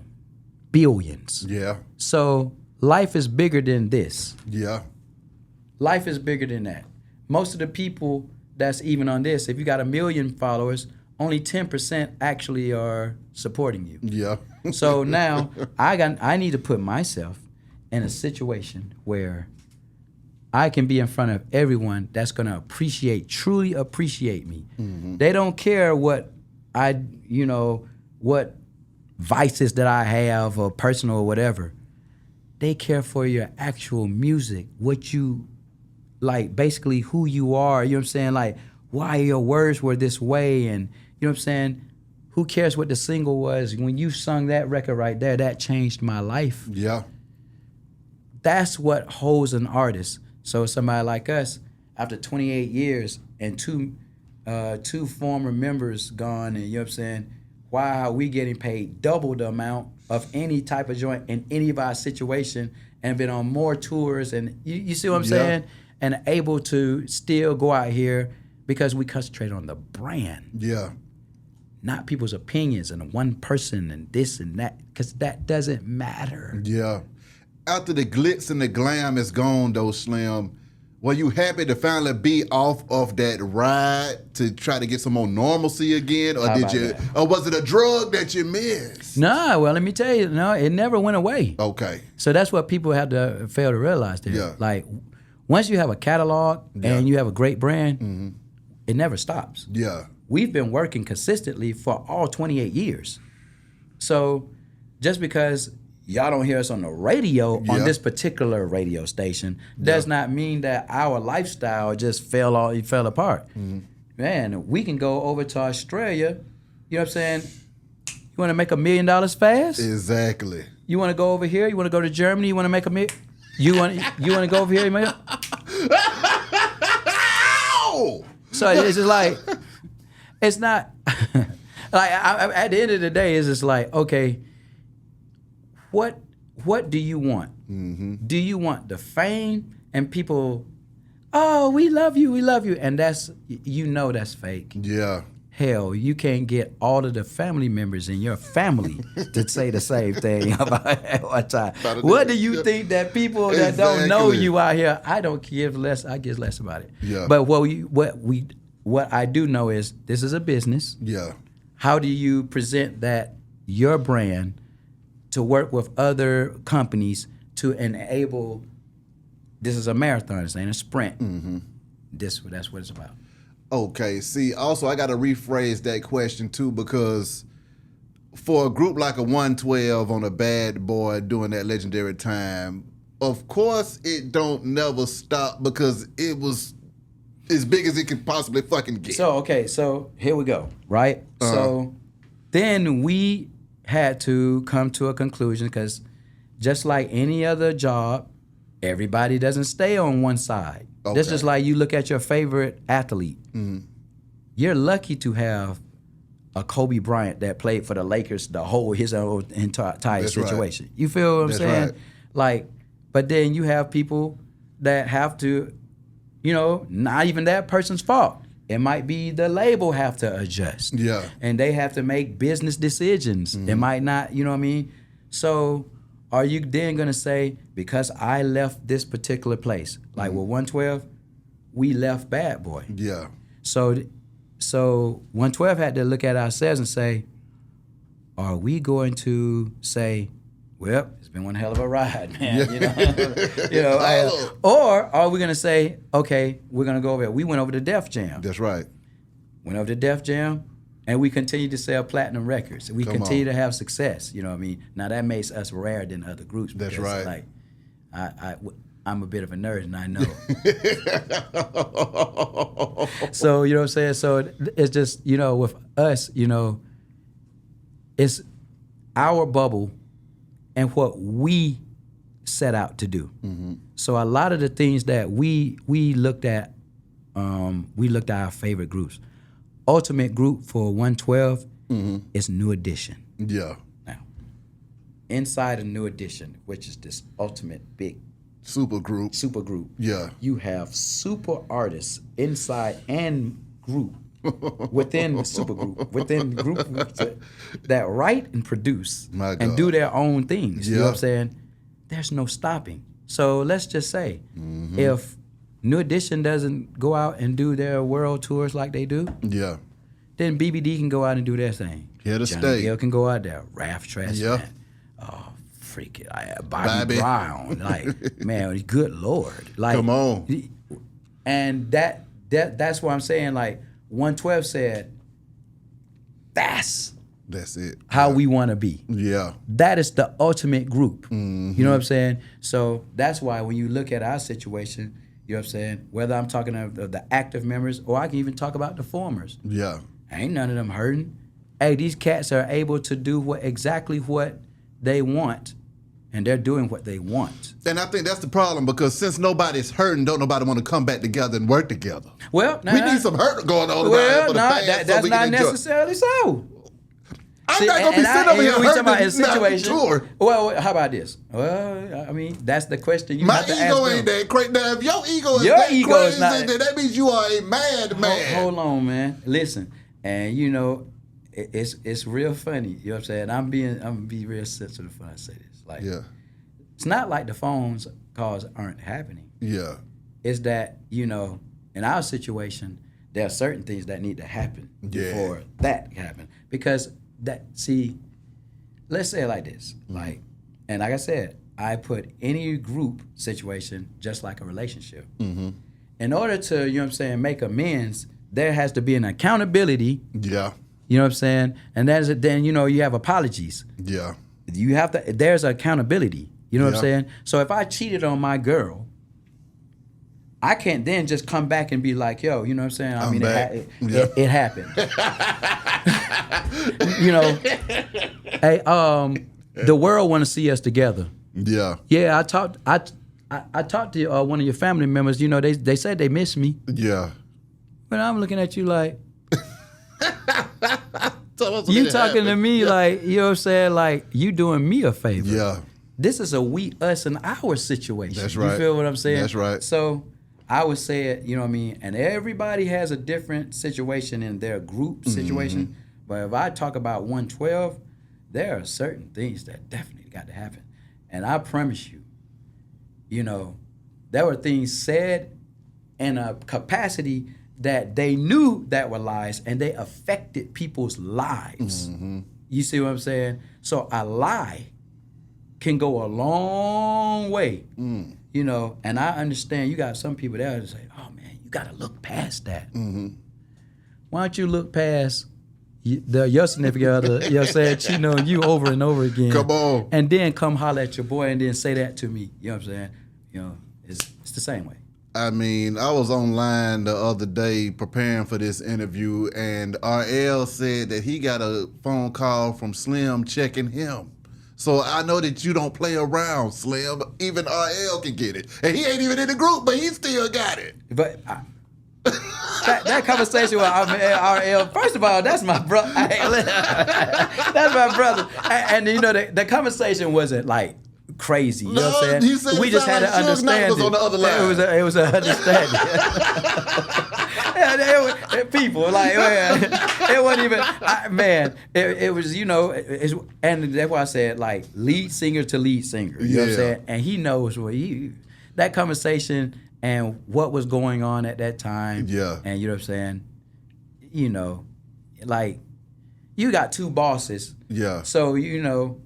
Billions. Yeah. So life is bigger than this. Yeah. Life is bigger than that. Most of the people that's even on this, if you got 1 million followers, only 10% actually are supporting you. Yeah. So now I need to put myself in a situation where I can be in front of everyone that's gonna truly appreciate me. They don't care what vices that I have or personal or whatever. They care for your actual music, what you like, basically who you are. You know what I'm saying? Like, why your words were this way, and you know what I'm saying? Who cares what the single was? When you sung that record right there, that changed my life. Yeah. That's what holds an artist. So somebody like us, after 28 years and two former members gone, and you know what I'm saying? Why are we getting paid double the amount of any type of joint in any of our situation, and been on more tours, and you see what I'm saying? And able to still go out here because we concentrate on the brand. Yeah. Not people's opinions and one person and this and that, because that doesn't matter. Yeah. After the glitz and the glam is gone, though, Slim, were you happy to finally be off of that ride to try to get some more normalcy again, or or was it a drug that you missed? No, well, let me tell you, no, it never went away. Okay. So that's what people have to fail to realize there. Yeah. Like, once you have a catalog and you have a great brand, it never stops. Yeah. We've been working consistently for all 28 years. So just because y'all don't hear us on the radio on this particular radio station does not mean that our lifestyle just fell apart. Man, we can go over to Australia, you know what I'm saying? You want to make $1 million fast? Exactly. You want to go over here? You want to go to Germany? You want to make $1 million? You want to go over here? So it's just like, it's not like at the end of the day, it's just like, okay, what do you want? Do you want the fame and people? Oh, we love you, and that's that's fake. Yeah. Hell, you can't get all of the family members in your family to say the same thing about at one time. What do you think that people that don't know you out here? I don't give less. I give less about it. Yeah. But what I do know is this is a business. Yeah. How do you present your brand to work with other companies to enable? This is a marathon. This ain't a sprint. That's what it's about. Okay, see, also I got to rephrase that question too, because for a group like a 112 on a Bad Boy during that legendary time, of course it don't never stop because it was as big as it could possibly fucking get. So here we go, right? So then we had to come to a conclusion, because just like any other job, everybody doesn't stay on one side. Okay. That's just like you look at your favorite athlete. You're lucky to have a Kobe Bryant that played for the Lakers his entire situation. Right. You feel what I'm saying? Right. Like, but then you have people that have to, not even that person's fault. It might be the label have to adjust. Yeah. And they have to make business decisions. It might not, you know what I mean? So are you then going to say, because I left this particular place, like with 112, we left Bad Boy. Yeah. So 112 had to look at ourselves and say, are we going to say, well, it's been one hell of a ride, man. Or are we going to say, okay, we're going to go over there. We went over to Def Jam. That's right. Went over to Def Jam, and we continue to sell platinum records. We continue to have success. You know what I mean? Now, that makes us rarer than other groups. That's right. Like, I'm a bit of a nerd, and I know. So, you know what I'm saying? So it's just, with us, it's our bubble and what we set out to do. So a lot of the things that we looked at our favorite groups. Ultimate group for 112 is New Edition. Yeah. Now, inside of New Edition, which is this ultimate big super group. Yeah. You have super artists inside and group within the super group, within the group that write and produce and do their own things. You know what I'm saying? There's no stopping. So let's just say if New Edition doesn't go out and do their world tours like they do, then BBD can go out and do their thing. Here to Johnny stay. Gill can go out there. Raph Tresvant. Oh, freak it. Bobby Brown. Like, man, good Lord. Like, come on. And that's what I'm saying. Like, 112 said, that's That's it. how we want to be. Yeah. That is the ultimate group. Mm-hmm. You know what I'm saying? So that's why when you look at our situation, you know what I'm saying, whether I'm talking of the active members or I can even talk about the formers. Yeah. Ain't none of them hurting. Hey, these cats are able to do exactly what they want, and they're doing what they want. And I think that's the problem, because since nobody's hurting, don't nobody want to come back together and work together. Well, We need some hurt going on. Well, for the fans that's we not can enjoy. necessarily so. I'm not gonna be sitting over here we talking about hurting a situation. tour. Well, how about this? Well, I mean, that's the question you My have to ask ego them. ain't that crazy. Now, if your ego is Your that ego crazy, is not- then that means you are a mad man. Hold on, man. Listen, and you know, it's real funny. You know what I'm saying? I'm gonna be real sensitive when I say this. Like, Yeah. it's not like the phones calls aren't happening. Yeah. It's that, you know, in our situation, there are certain things that need to happen before that happen. Because let's say it like this. Like, and like I said, I put any group situation just like a relationship. Mm-hmm. In order to, you know what I'm saying, make amends, there has to be an accountability. Yeah. You know what I'm saying? And then, you know, you have apologies. Yeah. You have to, there's accountability. You know what I'm Yeah. saying? So if I cheated on my girl, I can't then just come back and be like, yo, you know what I'm saying? I mean, it happened. You know, hey, the world want to see us together. Yeah. Yeah, I talked to one of your family members. You know, they said they miss me, Yeah. but I'm looking at you like, Tell us you what talking to happened. me like, you know what I'm saying? Like, you doing me a favor. Yeah. This is a we, us, and our situation. That's right. You feel what I'm saying? That's right. So I would say it, you know what I mean? And everybody has a different situation in their group situation. Mm-hmm. But if I talk about 112, there are certain things that definitely got to happen. And I promise you, you know, there were things said in a capacity that they knew that were lies, and they affected people's lives. Mm-hmm. You see what I'm saying? So a lie can go a long way, you know, and I understand you got some people there that say, oh man, you got to look past that. Mm-hmm. Why don't you look past your significant other, you know what I'm saying, cheating on you over and over again. Come on. And then come holler at your boy and then say that to me. You know what I'm saying? You know, it's the same way. I mean, I was online the other day preparing for this interview, and RL said that he got a phone call from Slim checking him. So I know that you don't play around, Slim. Even RL can get it. And he ain't even in the group, but he still got it. But that conversation with RL, first of all, that's my brother. That's my brother. And you know, the conversation wasn't like crazy. You know what I'm saying? He said We just had to understand was on the other line. It was an understanding. Yeah, people like, it wasn't even, it was, you know, and that's why I said like lead singer to lead singer. You know what I'm saying? And he knows what that conversation and what was going on at that time. Yeah. And you know what I'm saying? You know, like you got two bosses. Yeah. So, you know,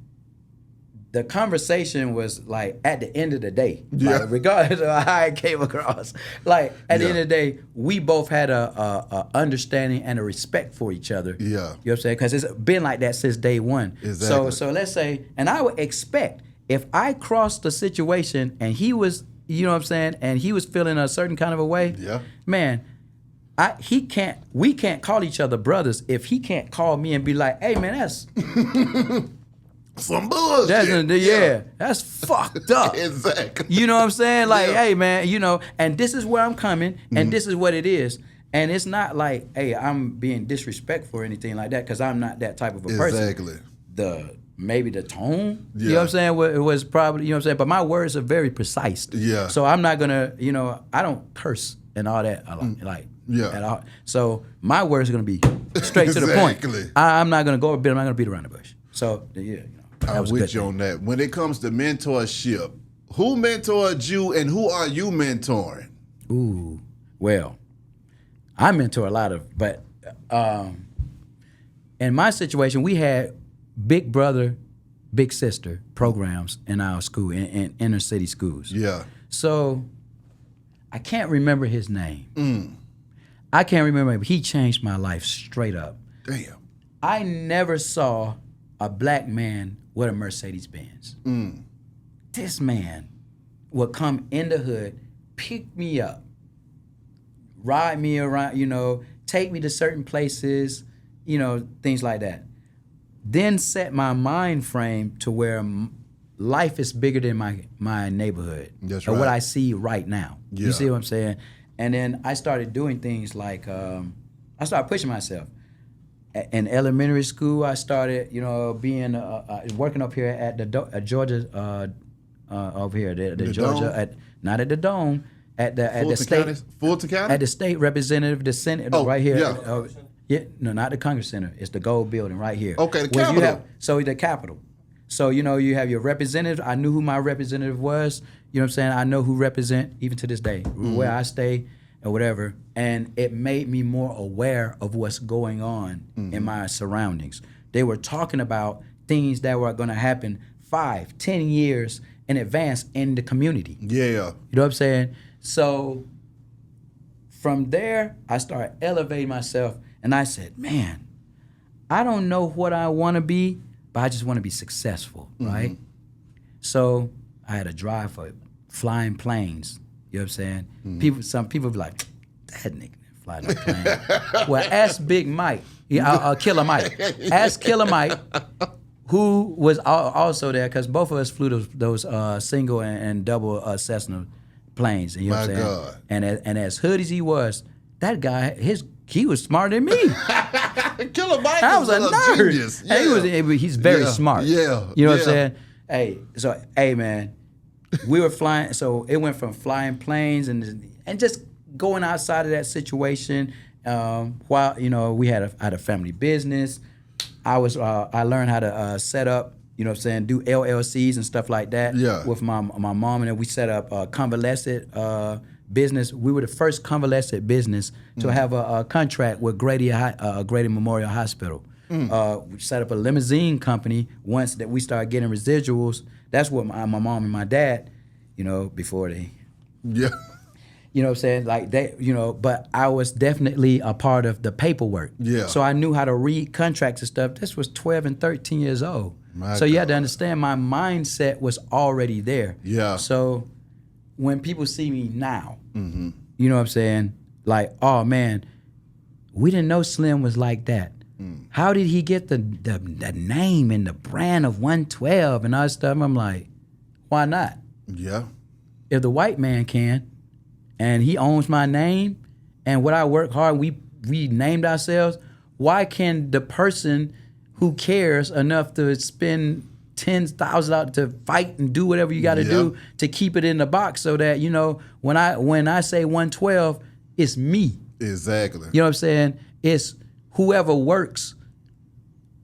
the conversation was like at the end of the day, Yeah. like, regardless of how it came across, like at the end of the day, we both had a understanding and a respect for each other. Yeah. You know what I'm saying? Because it's been like that since day one. Exactly. So let's say, and I would expect if I crossed the situation and he was, you know what I'm saying, and he was feeling a certain kind of a way, Yeah. man, we can't call each other brothers if he can't call me and be like, hey man, that's Some bullshit. that's fucked up. Exactly. You know what I'm saying? Like, Yeah. hey man, you know, and this is where I'm coming, and this is what it is. And it's not like, hey, I'm being disrespectful or anything like that, because I'm not that type of a person. Exactly. Maybe the tone, you know Yeah. what I'm saying, it was probably, you know what I'm saying, but my words are very precise. Yeah. So I'm not gonna, you know, I don't curse and all that, like, Yeah. at all. So my words are gonna be straight to the point. Exactly. I'm not gonna go a bit, I'm not gonna beat around the bush. So, yeah, you know. That I'm was a with good you thing. on that. When it comes to mentorship, who mentored you and who are you mentoring? Ooh, well, I mentor a lot of, but in my situation, we had big brother, big sister programs in our school, in inner city schools. Yeah. So I can't remember his name. I can't remember, but he changed my life straight up. Damn. I never saw a black man with a Mercedes Benz. This man would come in the hood, pick me up, ride me around, you know, take me to certain places, you know, things like that. Then set my mind frame to where life is bigger than my neighborhood. That's or right. what I see right now. Yeah. You see what I'm saying? And then I started doing things like, I started pushing myself. In elementary school, I started, you know, being working up here at the Georgia, over here, the Georgia, not at the Dome, at the state, Fulton County, at the state representative, the Senate, right here. Yeah. Yeah, no, not the Congress Center. It's the gold building right here. Okay, the Where you Capitol. so the Capitol. So, you know, you have your representative. I knew who my representative was. You know what I'm saying? I know who represent, even to this day, where I stay or whatever. And it made me more aware of what's going on in my surroundings. They were talking about things that were going to happen 5, 10 years in advance in the community. Yeah. You know what I'm saying? So from there, I started elevating myself. And I said, man, I don't know what I want to be, but I just want to be successful, right? So I had a drive for flying planes. You know what I'm saying? Some people be like, that nigga flying no plane. Well, ask Big Mike, Killer Mike. Ask Killer Mike, who was also there, because both of us flew those single and double Cessna planes. You know what I'm saying? God. And as hood as he was, that guy, he was smarter than me. Killer Mike I was a nerd. genius. Yeah. He's very smart. Yeah. You know what I'm saying? Hey, man, we were flying. So it went from flying planes and just going outside of that situation. While you know we had a family business, I learned how to set up. You know what I'm saying? Do LLCs and stuff like that. Yeah. With my mom, and then we set up a convalescent business. We were the first convalescent business to have a contract with Grady Memorial Hospital. We set up a limousine company once that we started getting residuals. That's what my mom and my dad, you know, before they, Yeah. you know what I'm saying? Like they, you know, but I was definitely a part of the paperwork. Yeah. So I knew how to read contracts and stuff. This was 12 and 13 years old. My so you had to God. understand my mindset was already there. Yeah. So when people see me now, you know what I'm saying? Like, oh man, we didn't know Slim was like that. How did he get the name and the brand of 112 and all that stuff? I'm like, why not? Yeah. If the white man can, and he owns my name, and what I work hard, we named ourselves, why can the person who cares enough to spend $10,000 to fight and do whatever you got to do to keep it in the box so that, you know, when I say 112, it's me. Exactly. You know what I'm saying? It's whoever works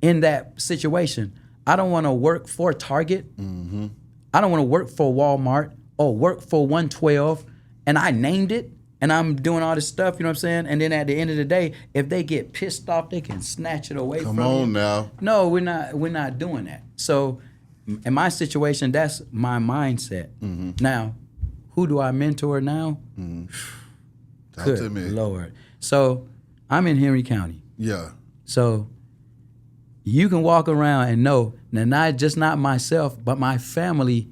in that situation. I don't want to work for Target. I don't want to work for Walmart or work for 112, and I named it, and I'm doing all this stuff, you know what I'm saying? And then at the end of the day, if they get pissed off, they can snatch it away from you. Come on now. No, we're not doing that. So in my situation, that's my mindset. Now, who do I mentor now? Talk Good to me. Lord. So I'm in Henry County. Yeah. So you can walk around and know, now not myself, but my family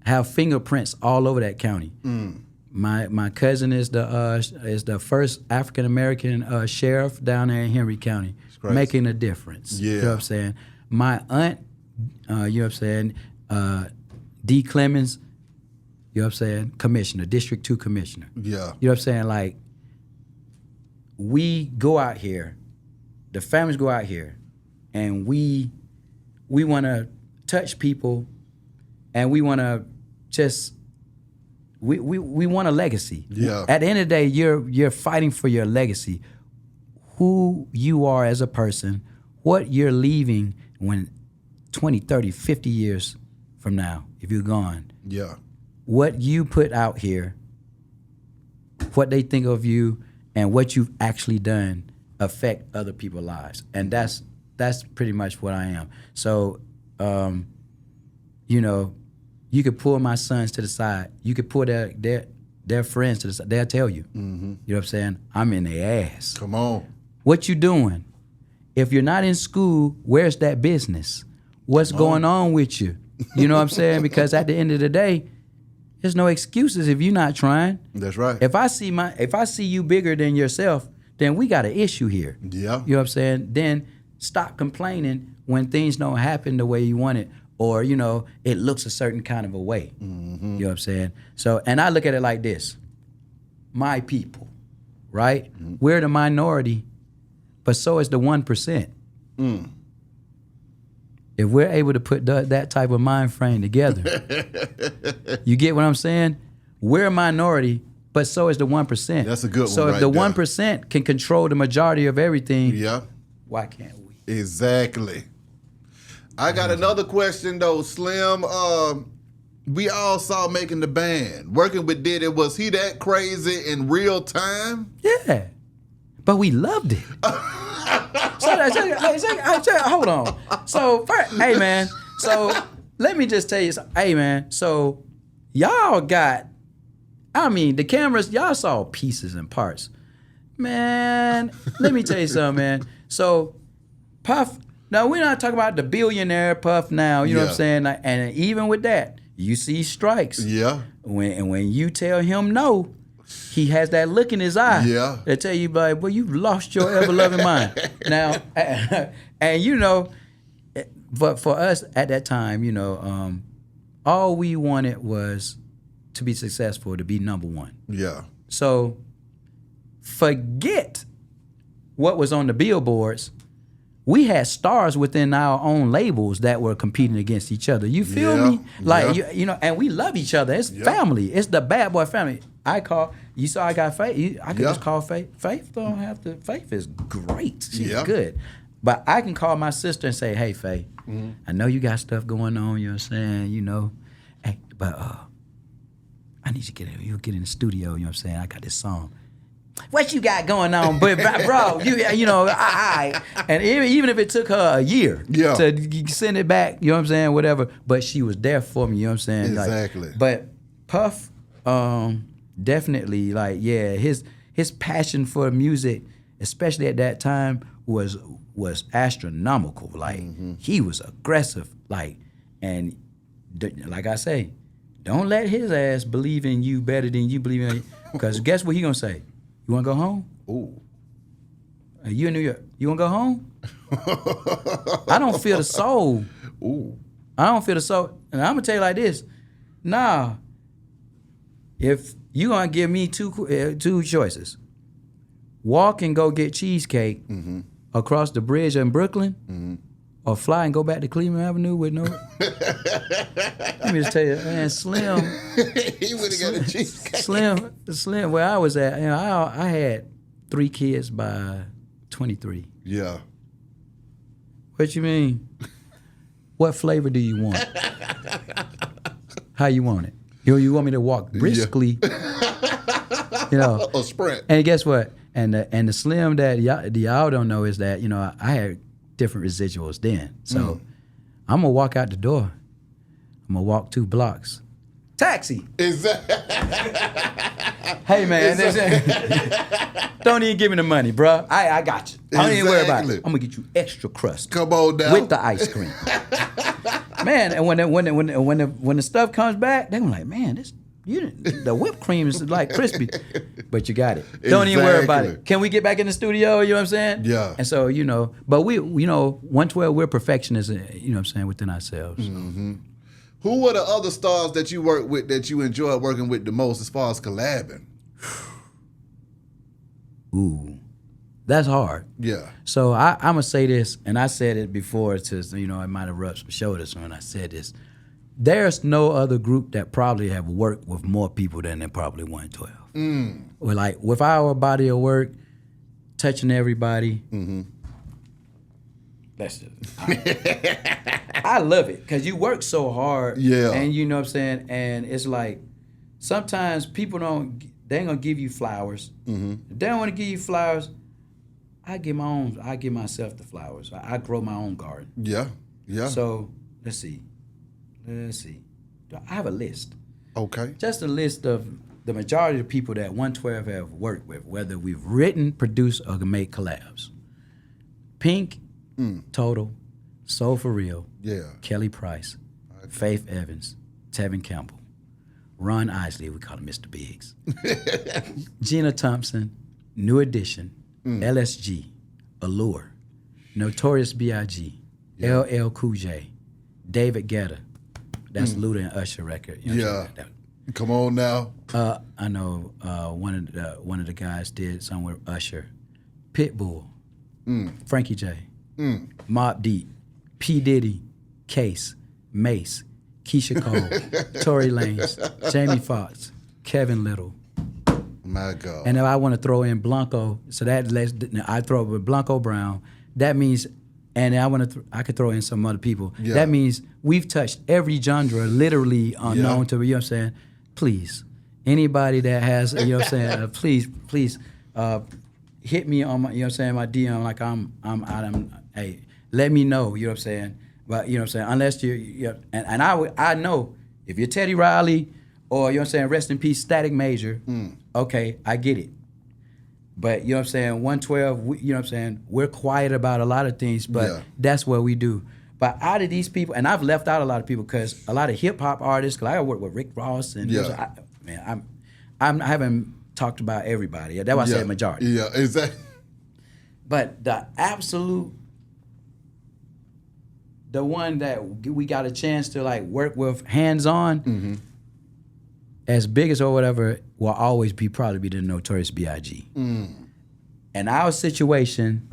have fingerprints all over that county. My cousin is the first African American sheriff down there in Henry County, making a difference. Yeah. You know what I'm saying? My aunt, you know what I'm saying, D. Clemens, you know what I'm saying, commissioner, District 2 commissioner. Yeah. You know what I'm saying? Like, we go out here, the families go out here, and we want to touch people, and we want to just we want a legacy. Yeah. At the end of the day, you're fighting for your legacy, who you are as a person, what you're leaving when 20, 30, 50 years from now, if you're gone. Yeah. What you put out here, what they think of you, and what you've actually done affect other people's lives. And that's pretty much what I am. So, you know, you could pull my sons to the side. You could pull their friends to the side. They'll tell you. You know what I'm saying? I'm in their ass. Come on. What you doing? if you're not in school, where's that business? What's going on with you? You know what I'm saying? Because at the end of the day, there's no excuses if you're not trying. That's right. If I see you bigger than yourself, then we got an issue here. Yeah. You know what I'm saying? Then stop complaining when things don't happen the way you want it, or it looks a certain kind of a way. Mm-hmm. You know what I'm saying? So, and I look at it like this: my people, right? Mm-hmm. We're the minority, but so is the 1%. Mm. If we're able to put that type of mind frame together, you get what I'm saying? We're a minority, but so is the 1%. That's a good one. So if the 1% can control the majority of everything, why can't we? Exactly. I got another question though, Slim. We all saw Making the Band. Working with Diddy, was he that crazy in real time? Yeah, but we loved it. Hold on. So, hey man. So let me just tell you something. Hey man. So y'all got, the cameras. Y'all saw pieces and parts. Man, let me tell you something, man. So Puff. Now we're not talking about the billionaire Puff. Now you know what I'm saying. Like, and even with that, you see strikes. Yeah. When you tell him no, he has that look in his eye. Yeah. They tell you, like, well, you've lost your ever-loving mind. Now, and but for us at that time, all we wanted was to be successful, to be number one. Yeah. So forget what was on the billboards. We had stars within our own labels that were competing against each other. You feel me? Like, and we love each other. It's family. It's the bad boy family. I got Faith. I could just call Faith. Faith don't have to. Faith is great. She's good. But I can call my sister and say, hey, Faith, I know you got stuff going on, you know what I'm saying, Hey, but I need you to get in. You'll get in the studio, you know what I'm saying? I got this song. What you got going on? But bro, I and even if it took her a year to send it back, you know what I'm saying, whatever, but she was there for me, you know what I'm saying? Exactly. But Puff, definitely, his passion for music, especially at that time, was astronomical. Like, he was aggressive. Like, and like I say, don't let his ass believe in you better than you believe in. Because guess what he gonna say? You wanna go home? Ooh. You in New York? You wanna go home? I don't feel the soul. Ooh. I don't feel the soul. And I'm gonna tell you like this. Nah. If you gonna give me two choices, walk and go get cheesecake across the bridge in Brooklyn, or fly and go back to Cleveland Avenue with no. Let me just tell you, man, Slim. He would have got a cheesecake. Slim. Where I was at, I had 3 kids by 23. Yeah. What you mean? What flavor do you want? How you want it? You want me to walk briskly? A sprint. And guess what? And the Slim that y'all don't know is that I had different residuals then. So I'm gonna walk out the door. I'm gonna walk 2 blocks. Taxi. Exactly. Hey man, don't even give me the money, bro. I got you. I don't even worry about it. I'm gonna get you extra crust. Come on down with the ice cream. Man, and when the stuff comes back, they're like, man, the whipped cream is like crispy, but you got it. Don't even worry about it. Can we get back in the studio? You know what I'm saying? Yeah. And so but we 112, we're perfectionists. You know what I'm saying, within ourselves. So. Mm-hmm. Who were the other stars that you worked with that you enjoyed working with the most as far as collabing? Ooh, that's hard. Yeah. So I'm gonna say this, and I said it before to it might have rubbed some shoulders when I said this. There's no other group that probably have worked with more people than they probably 112. Or like with our body of work, touching everybody. That's just, I love it because you work so hard. Yeah. And you know what I'm saying? And it's like sometimes people they ain't gonna give you flowers. If they don't want to give you flowers, I give myself the flowers. I grow my own garden. Yeah. Yeah. So let's see. I have a list. Okay. Just a list of the majority of the people that 112 have worked with, whether we've written, produced, or made collabs. Pink Total, Soul for Real, Yeah. Kelly Price, Faith Evans, Tevin Campbell, Ron Isley, we call him Mr. Biggs, Gina Thompson, New Edition, LSG, Allure, Notorious B.I.G., LL Cool J, David Guetta. That's Luda and Usher record. You know what I'm saying? Come on now. I know one of the guys did something with Usher, Pitbull, Frankie J, Mobb Deep, P Diddy, Case, Mace, Keisha Cole, Tory Lanez, Jamie Foxx, Kevin Little. My God. And if I want to throw in Blanco, so that lets I throw it with Blanco Brown. That means, and I could throw in some other people. Yeah. That means we've touched every genre, literally unknown to, you know what I'm saying? Please, anybody that has, you know what I'm saying? Please, hit me on my, you know what I'm saying, my DM. Like hey, let me know, you know what I'm saying? But you know what I'm saying? Unless you're and I know if you're Teddy Riley or, you know what I'm saying, rest in peace, Static Major. Okay, I get it. But you know what I'm saying, 112, you know what I'm saying, we're quiet about a lot of things, but that's what we do. But out of these people, and I've left out a lot of people because a lot of hip hop artists, because I work with Rick Ross and I haven't talked about everybody. That's why I said majority. Yeah, exactly. But the absolute, the one that we got a chance to like work with hands on, as big as or whatever, will always probably be the Notorious B.I.G. And our situation,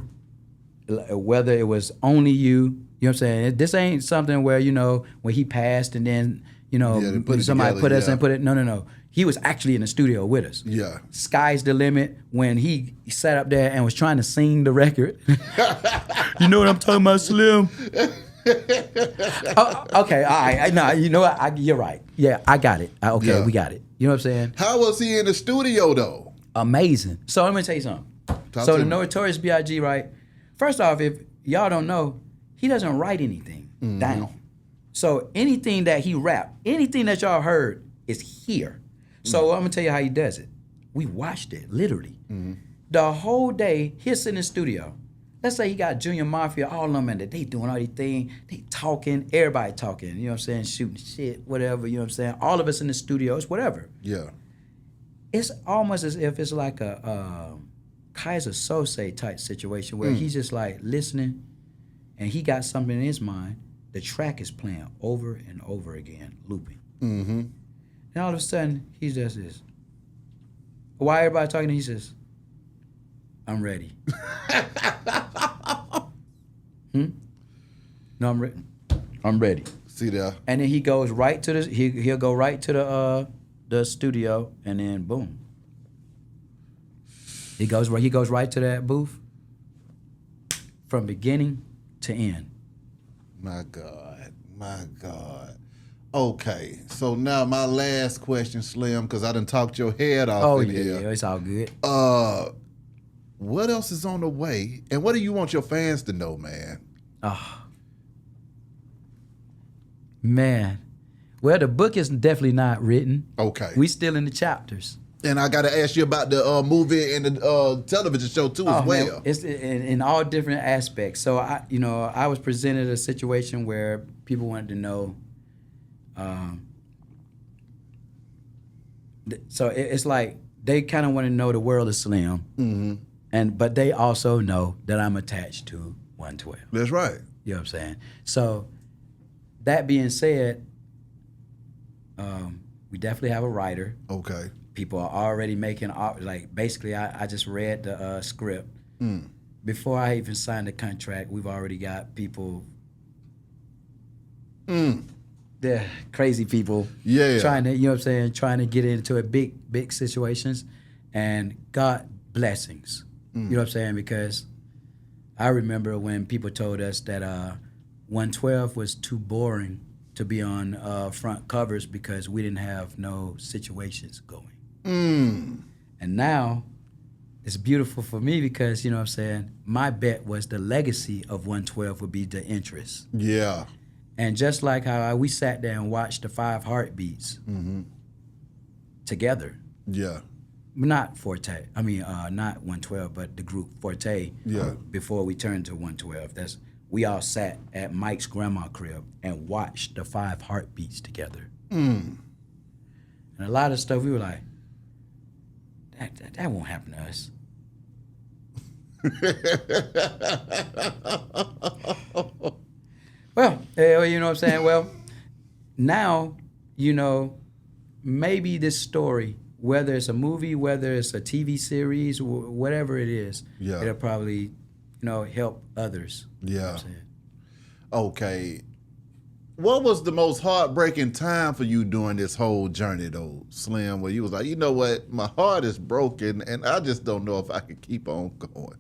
whether it was only you know what I'm saying? This ain't something where, you know, when he passed and then, you know, somebody put us and put it. No. He was actually in the studio with us. Yeah. Sky's the limit when he sat up there and was trying to sing the record. You know what I'm talking about, Slim? Okay, all right. No, you know what? You're right. Yeah, I got it. We got it. You know what I'm saying? How was he in the studio, though? Amazing. So let me tell you something. So the Notorious B.I.G., right? First off, if y'all don't know, he doesn't write anything down. So anything that he rapped, anything that y'all heard is here. So I'm going to tell you how he does it. We watched it, literally. The whole day, he'll sit in the studio. Let's say he got Junior Mafia, all of them, and they doing all these things. They talking, everybody talking, you know what I'm saying, shooting shit, whatever, you know what I'm saying. All of us in the studio, it's whatever. Yeah. It's almost as if it's like a Kaiser Sose type situation where he's just like listening, and he got something in his mind. The track is playing over and over again, looping. And all of a sudden, he does this. Why everybody talking? He says, "I'm ready." No, I'm ready. See there. And then he goes right to the. He'll go right to the studio, and then boom. He goes right to that booth. From beginning to end. My God. Okay, so now my last question, Slim, because I done talked your head off in here. Yeah, it's all good. What else is on the way, and what do you want your fans to know, man? Man. Well, the book is definitely not written. Okay. We still in the chapters. And I got to ask you about the movie and the television show too as well. Man, it's in all different aspects. So I was presented a situation where people wanted to know. So it's like they kind of want to know the world of Slim, but they also know that I'm attached to 112. That's right. You know what I'm saying? So that being said, we definitely have a writer. Okay. People are already making, like, basically I just read the script. Before I even signed the contract, we've already got people, they're crazy people, trying to, you know what I'm saying, trying to get into a big situations, and God blessings. You know what I'm saying? Because I remember when people told us that 112 was too boring to be on front covers because we didn't have no situations going. And now it's beautiful for me because, you know what I'm saying, my bet was the legacy of 112 would be the interest. Yeah. And just like how we sat there and watched the 5 Heartbeats together. Yeah. Not Forte. I mean, not 112, but the group Forte. Yeah. Before we turned to 112. we all sat at Mike's grandma crib and watched the 5 Heartbeats together. Mm. And a lot of stuff we were like, that won't happen to us. Well, you know what I'm saying? Well, now, you know, maybe this story, whether it's a movie, whether it's a TV series, whatever it is, it'll probably, you know, help others. Yeah. You know what I'm saying? Okay. What was the most heartbreaking time for you during this whole journey, though, Slim, where you was like, you know what, my heart is broken, and I just don't know if I can keep on going?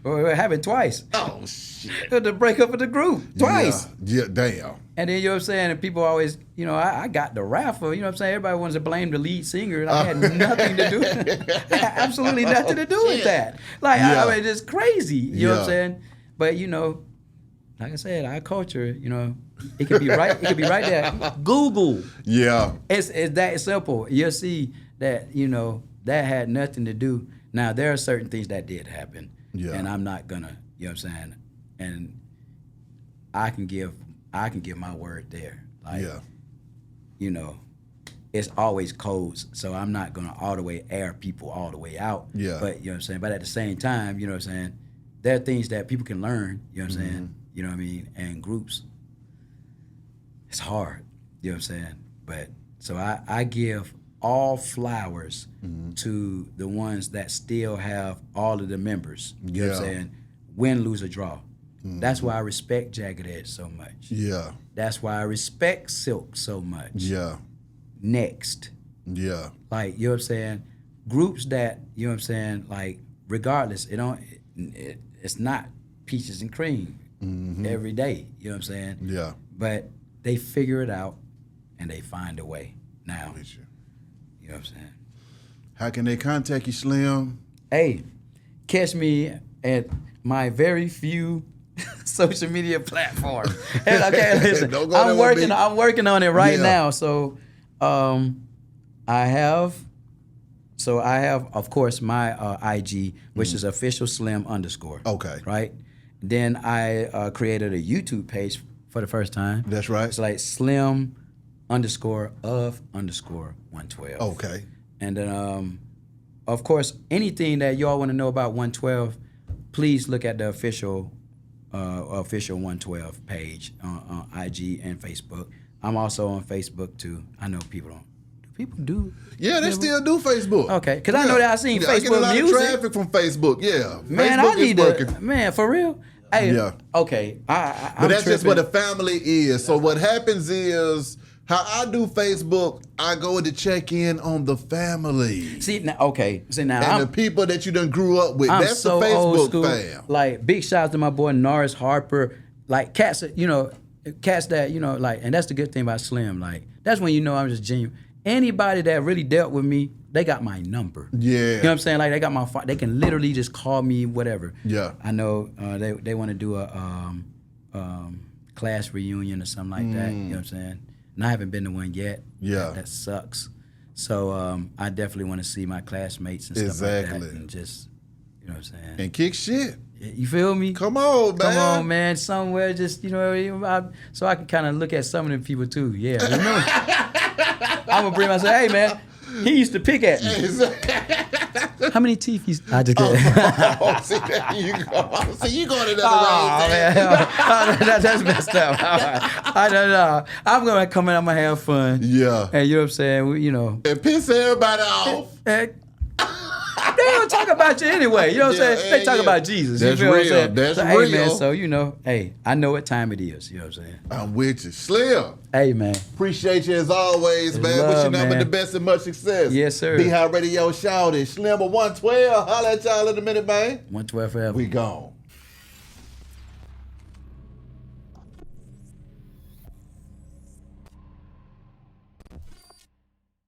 Well, it happened twice. Oh, shit. The breakup of the group, twice. Yeah, damn. And then, you know what I'm saying, and people always, you know, I got the raffle, you know what I'm saying, everybody wants to blame the lead singer, and I had nothing to do, I had absolutely nothing to do with that. Like, I mean, it's crazy, you know what I'm saying? But, you know, like I said, our culture, you know, it could be right there. Google. Yeah. It's that simple. You'll see that, you know, that had nothing to do. Now, there are certain things that did happen, and I'm not gonna, you know what I'm saying? And I can give my word there. Like, you know, it's always codes, so I'm not gonna all the way air people all the way out. Yeah. But, you know what I'm saying? But at the same time, you know what I'm saying? There are things that people can learn, you know what I'm saying? You know what I mean? And groups, it's hard, you know what I'm saying? But, so I give all flowers to the ones that still have all of the members, you know what I'm saying? Win, lose, or draw. That's why I respect Jagged Edge so much. Yeah. That's why I respect Silk so much. Yeah. Next. Yeah. Like, you know what I'm saying? Groups that, you know what I'm saying, like, regardless, it's not peaches and cream every day, you know what I'm saying? Yeah. But they figure it out and they find a way now. You know what I'm saying? How can they contact you, Slim? Hey, catch me at my very few social media platforms. Okay, listen, I'm working on it right now. So, I have, of course, my IG, which is official Slim _. Okay. Right. Then I created a YouTube page for the first time. That's right. It's like Slim _of_112. Okay. And then, of course, anything that y'all want to know about 112, please look at the official 112 page on IG and Facebook. I'm also on Facebook too. I know people don't. Do people do? Yeah, they still do Facebook. Okay, because I know that I seen Facebook I get a lot music. of traffic from Facebook. Yeah, Man, Facebook I need is working. to. Man, for real. Hey, okay. But that's just what a family is. So what happens is, how I do Facebook, I go to check in on the family. See now, and the people that you done grew up with. I'm That's so the old Facebook school. fam. Like, big shout out to my boy Norris Harper. Like, cats, you know, cats that, you know, like, and that's the good thing about Slim. Like, that's when you know I'm just genuine. Anybody that really dealt with me, they got my number. Yeah. You know what I'm saying? Like, they got my phone. They can literally just call me, whatever. Yeah. I know they want to do a class reunion or something like that. You know what I'm saying? And I haven't been to one yet. Yeah. That sucks. So I definitely want to see my classmates and stuff like that. And just, you know what I'm saying? And kick shit. You feel me? Come on, man. Come on, man. Somewhere just, you know, so I can kind of look at some of them people too. Yeah. Remember? I'm going to bring myself, hey, man, he used to pick at me. How many teeth he's... I just kidding. See, there you go. See, you going to Oh, man. That's messed up. I don't know. I'm going to come in, I'm going to have fun. Yeah. And you know what I'm saying? You know. And piss everybody off. They don't talk about you anyway. You know what I'm saying? They talk about Jesus. That's you feel real. What I'm saying? That's so, real. Hey, man, so, you know, hey, I know what time it is. You know what I'm saying? I'm with you. Slim. Hey, man. Appreciate you as always, man. Love, Wish you nothing but man. the best and much success. Yes, sir. Be High Radio shouted. Slim 112. Holla at y'all in a minute, man. 112 forever. We gone.